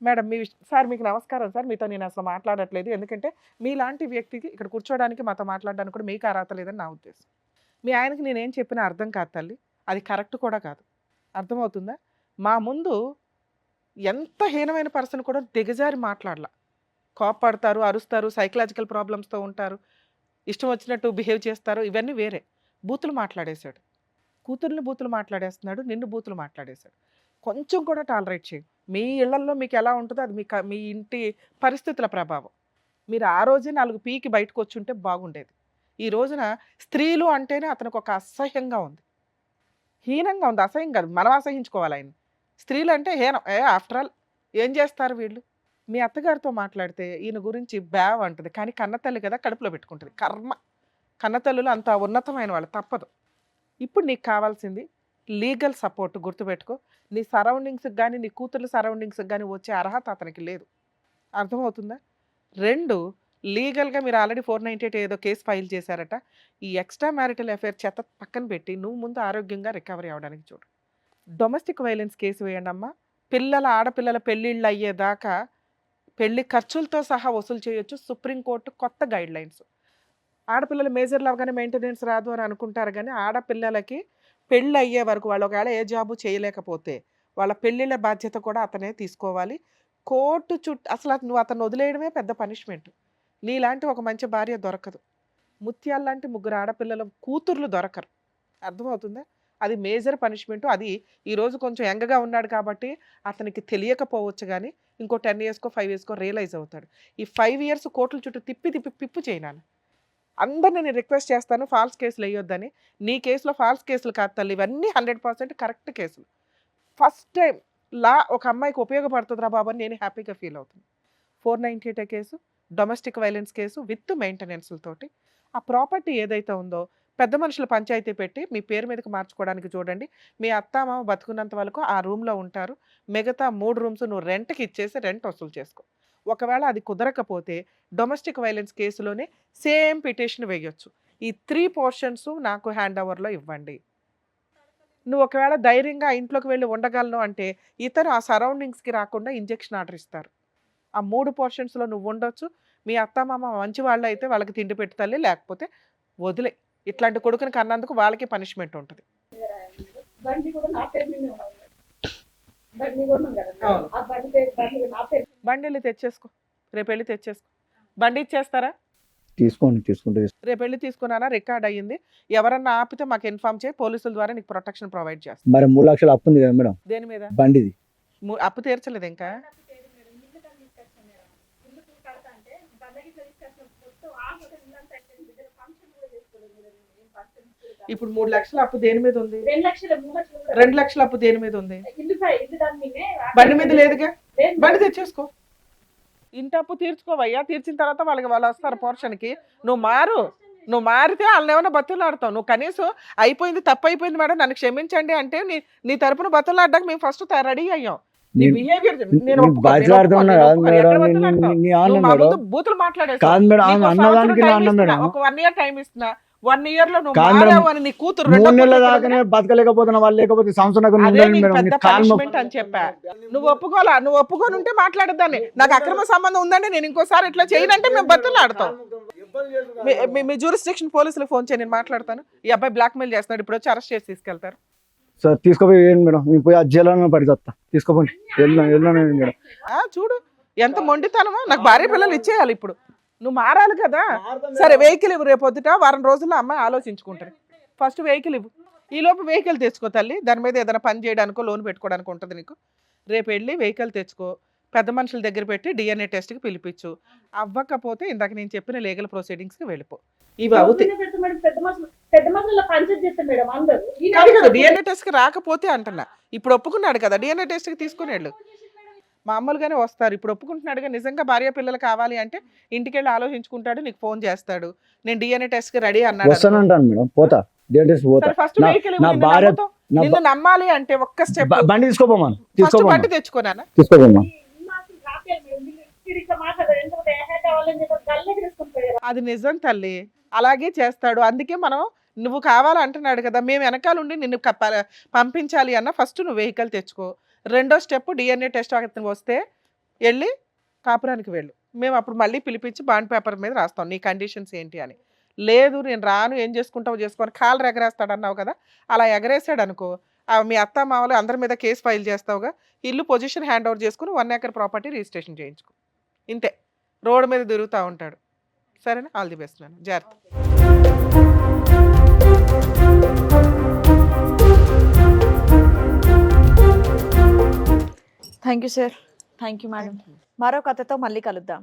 మేడం సార్ మీకు నమస్కారం సార్, మీతో నేను అసలు మాట్లాడట్లేదు. ఎందుకంటే మీలాంటి వ్యక్తికి ఇక్కడ కూర్చోడానికి మాతో మాట్లాడడానికి కూడా మీకు అర్హత లేదని నా ఉద్దేశం. మీ ఆయనకి నేనేం చెప్పినా అర్థం కాదు తల్లి, అది కరెక్ట్ కూడా కాదు. అర్థమవుతుందా? మా ముందు ఎంత హీనమైన పర్సన్ కూడా దిగజారి మాట్లాడాల. కోపపడతారు, అరుస్తారు, సైకలాజికల్ ప్రాబ్లమ్స్తో ఉంటారు, ఇష్టం వచ్చినట్టు బిహేవ్ చేస్తారు. ఇవన్నీ వేరే. బూతులు మాట్లాడేశాడు, కూతుర్ని బూతులు మాట్లాడేస్తున్నాడు, నిన్ను బూతులు మాట్లాడేశాడు. కొంచెం కూడా టాలరేట్ చేయి. మీ ఇళ్లల్లో మీకు ఎలా ఉంటుందో అది మీ ఇంటి పరిస్థితుల ప్రభావం. మీరు ఆ రోజే 4 పీకి బయటకు వచ్చి ఉంటే బాగుండేది. ఈ రోజున స్త్రీలు అంటేనే అతనికి ఒక అసహ్యంగా ఉంది, హీనంగా ఉంది. అసహ్యం కాదు, మనం అసహించుకోవాలి ఆయన. స్త్రీలు అంటే హీనం. ఆఫ్టర్ ఆల్ ఏం చేస్తారు వీళ్ళు? మీ అత్తగారితో మాట్లాడితే ఈయన గురించి బ్యావ్ అంటుంది, కానీ కన్నతల్లి కదా కడుపులో పెట్టుకుంటుంది. కర్మ, కన్నతల్లులు అంత ఉన్నతమైన వాళ్ళు, తప్పదు. ఇప్పుడు నీకు కావాల్సింది లీగల్ సపోర్ట్. గుర్తుపెట్టుకో, నీ సరౌండింగ్స్కి కానీ నీ కూతుర్ల సరౌండింగ్స్కి కానీ వచ్చే అర్హత అతనికి లేదు. అర్థమవుతుందా? 2, లీగల్గా మీరు ఆల్రెడీ 498 ఏదో కేసు ఫైల్ చేశారట. ఈ ఎక్స్ట్రా మ్యారిటల్ అఫేర్ చెత్త పక్కన పెట్టి నువ్వు ముందు ఆరోగ్యంగా రికవరీ అవ్వడానికి చూడు. డొమెస్టిక్ వైలెన్స్ కేసు వేయండి అమ్మా. ఆడపిల్లల పెళ్ళిళ్ళు అయ్యేదాకా పెళ్లి ఖర్చులతో సహా వసూలు చేయొచ్చు. సుప్రీంకోర్టు కొత్త గైడ్ లైన్స్. ఆడపిల్లలు మేజర్లు అవగానే మెయింటెనెన్స్ రాదు అని అనుకుంటారు, కానీ ఆడపిల్లలకి పెళ్ళి అయ్యే వరకు వాళ్ళు ఒకవేళ ఏ జాబు చేయలేకపోతే వాళ్ళ పెళ్ళిళ్ళ బాధ్యత కూడా అతనే తీసుకోవాలి. కోర్టు అసలు నువ్వు అతను వదిలేయడమే పెద్ద పనిష్మెంట్. నీలాంటి ఒక మంచి భార్య దొరకదు. ముత్యాల లాంటి 3 ఆడపిల్లల కూతుర్లు దొరకరు. అర్థమవుతుందా? అది మేజర్ పనిష్మెంట్. అది ఈరోజు కొంచెం యంగ్గా ఉన్నాడు కాబట్టి అతనికి తెలియకపోవచ్చు, కానీ ఇంకో 10 ఇయర్స్కో 5 ఇయర్స్కో రియలైజ్ అవుతాడు. ఈ 5 ఇయర్స్ కోర్టుల చుట్టూ తిప్పి చేయనాను. అందరిని నేను రిక్వెస్ట్ చేస్తాను, ఫాల్స్ కేసులు వేయొద్దని. నీ కేసులో ఫాల్స్ కేసులు కాదు తల్లి, ఇవన్నీ 100% కరెక్ట్ కేసులు. ఫస్ట్ టైం ఒక అమ్మాయికి ఉపయోగపడుతుందిరా బాబు అని నేను హ్యాపీగా ఫీల్ అవుతుంది. 498 case, domestic violence case with మెయింటెనెన్స్లతోటి. ఆ ప్రాపర్టీ ఏదైతే ఉందో పెద్ద మనుషులు పంచాయతీ పెట్టి మీ పేరు మీదకి మార్చుకోవడానికి చూడండి. మీ అత్తామామ బతుకున్నంత వరకు ఆ రూమ్లో ఉంటారు. మిగతా 3 రూమ్స్ నువ్వు రెంట్కి ఇచ్చేసి రెంట్ వసూలు చేసుకో. ఒకవేళ అది కుదరకపోతే డొమెస్టిక్ వైలెన్స్ కేసులోనే సేమ్ పిటిషన్ వేయొచ్చు. ఈ 3 పోర్షన్స్ నాకు హ్యాండ్ ఓవర్లో ఇవ్వండి. నువ్వు ఒకవేళ ధైర్యంగా ఇంట్లోకి వెళ్ళి ఉండగలను అంటే ఇతరు ఆ సరౌండింగ్స్కి రాకుండా ఇంజెక్షన్ ఆర్డర్ ఇస్తారు. ఆ 3 పోర్షన్స్లో నువ్వు ఉండొచ్చు. మీ అత్తమామ మంచి వాళ్ళు అయితే వాళ్ళకి తిండి పెట్టుతల్లి, లేకపోతే వదిలే. ఇట్లాంటి కొడుకుని కన్నందుకు వాళ్ళకి పనిష్మెంట్ ఉంటుంది. బండి వెళ్ళి తెచ్చేసుకో, రేపు వెళ్ళి తెచ్చేసుకో. బండి ఇచ్చేస్తారా? తీసుకుంటే రేపు వెళ్ళి తీసుకున్నారా? రికార్డ్ అయ్యింది. ఎవరన్నా ఆపితే మాకు ఇన్ఫార్మ్ చేయి, పోలీసుల ద్వారా నీకు ప్రొటెక్షన్ ప్రొవైడ్ చేస్తాం. మరి 3 లక్షలు అప్పు ఉంది కదా మేడం దేని మీద? బండిది. అప్పు తీర్చలేదు ఇంకా. ఇప్పుడు 3 లక్షల అప్పు దేని మీద ఉంది? 2 లక్షల అప్పు దేని మీద ఉంది? బండి మీద లేదుగా. బండి తెచ్చేసుకో. ఇంటి అప్పు తీర్చుకోవయ్యా. తీర్చిన తర్వాత వాళ్ళు వస్తారు పోర్షన్కి. నువ్వు మారితే వాళ్ళని ఏమైనా బతులాడతావు. నువ్వు కనీసం అయిపోయింది, తప్పు అయిపోయింది మేడం, నన్ను క్షమించండి అంటే నీ తరపున బతులాడడానికి మేము ఫస్ట్ రెడీ అయ్యాం. నీ బిహేవియర్ బూతులు మాట్లాడేస్తా. 1 ఇయర్ టైం ఇస్తున్నా. 1 ఇయర్ లో నువ్వు మారావు అని నీ కూతురు 3 నెలల దాకానే బతకలేకపోతున్నా వాళ్ళు, లేకపోతే పనిష్మెంట్ అని చెప్పా. నువ్వు ఒప్పుకొని ఉంటే మాట్లాడదాన్ని. నాకు అక్రమ సంబంధం ఉందంటే నేను ఇంకోసారి ఇట్లా చేయనంటే మేము బతులు ఆడతాం. మీ జ్యూరిస్డిక్షన్ పోలీసులకు ఫోన్ చేయి, నేను మాట్లాడతాను. ఈ అబ్బాయి బ్లాక్ మెయిల్ చేస్తున్నాడు, ఇప్పుడు వచ్చి అరెస్ట్ చేసి తీసుకెళ్తారు. సార్ తీసుకోపోయి మేడం, మేము పోయి ఆ జైల్లో పడిచేస్తా. తీసుకోపోయి మేడం. చూడు ఎంత మొండితనమో. నాకు భార్య పిల్లలు ఇచ్చేయాలి ఇప్పుడు. నువ్వు మారాలి కదా. సరే వెహికల్ ఇవ్వు, రేపు పొద్దుట వారం రోజుల్లో అమ్మాయి ఆలోచించుకుంటారు. ఫస్ట్ వెహికల్ ఇవ్వు. ఈ లోపు వెహికల్ తెచ్చుకో తల్లి. దాని మీద ఏదైనా పని చేయడానికో లోన్ పెట్టుకోవడానికి ఉంటుంది నీకు. రేపు వెళ్ళి వెహికల్ తెచ్చుకో. పెద్ద మనుషుల దగ్గర పెట్టి DNA టెస్ట్కి పిలిపించు. అవ్వకపోతే ఇందాక నేను చెప్పిన లీగల్ ప్రొసీడింగ్స్కి వెళ్ళిపో. ఇవి అవుతాయి. DNA టెస్ట్కి రాకపోతే అంటున్నా. ఇప్పుడు ఒప్పుకున్నాడు కదా, DNA టెస్ట్కి తీసుకుని వెళ్ళు. మామూలుగానే వస్తారు. ఇప్పుడు ఒప్పుకుంటున్నాడుగా. నిజంగా భార్య పిల్లలు కావాలి అంటే ఇంటికి వెళ్ళి ఆలోచించుకుంటాడు, నీకు ఫోన్ చేస్తాడు. నేను DNA టెస్ట్కి రెడీ అన్నాడు. ఫస్ట్ వెహికల్ నిన్ను నమ్మాలి అంటే ఒక్క స్టెప్ బండి తీసుకోపోమా. బండి తెచ్చుకోనా? తీసుకోపోమా. అది నిజం తల్లి, అలాగే చేస్తాడు. అందుకే మనం నువ్వు కావాలంటున్నాడు కదా, మేము వెనకాల ఉండి నిన్ను పంపించాలి అన్న ఫస్ట్ నువ్వు వెహికల్ తెచ్చుకో. రెండో స్టెప్ డిఎన్ఏ టెస్ట్ వస్తే వెళ్ళి కాపురానికి వెళ్ళు. మేము అప్పుడు మళ్ళీ పిలిపించి బాండ్ పేపర్ మీద రాస్తాం నీ కండిషన్స్ ఏంటి అని. లేదు నేను రాను, ఏం చేసుకుంటావు చేసుకొని కాళ్ళు ఎగరేస్తాడు అన్నావు కదా, అలా ఎగరేసాడు అనుకో, మీ అత్త మామలు అందరి మీద కేసు ఫైల్ చేస్తావుగా, ఇల్లు పొజిషన్ హ్యాండ్ ఓవర్ చేసుకుని 1 acre ప్రాపర్టీ రిజిస్ట్రేషన్ చేయించుకో. ఇంతే, రోడ్డు మీద తిరుగుతూ ఉంటాడు. సరేనా? ఆల్ ది బెస్ట్ నాన్న, జాగ్రత్త. Thank you sir, thank you madam. మరో కథతో మళ్ళీ కలుద్దాం.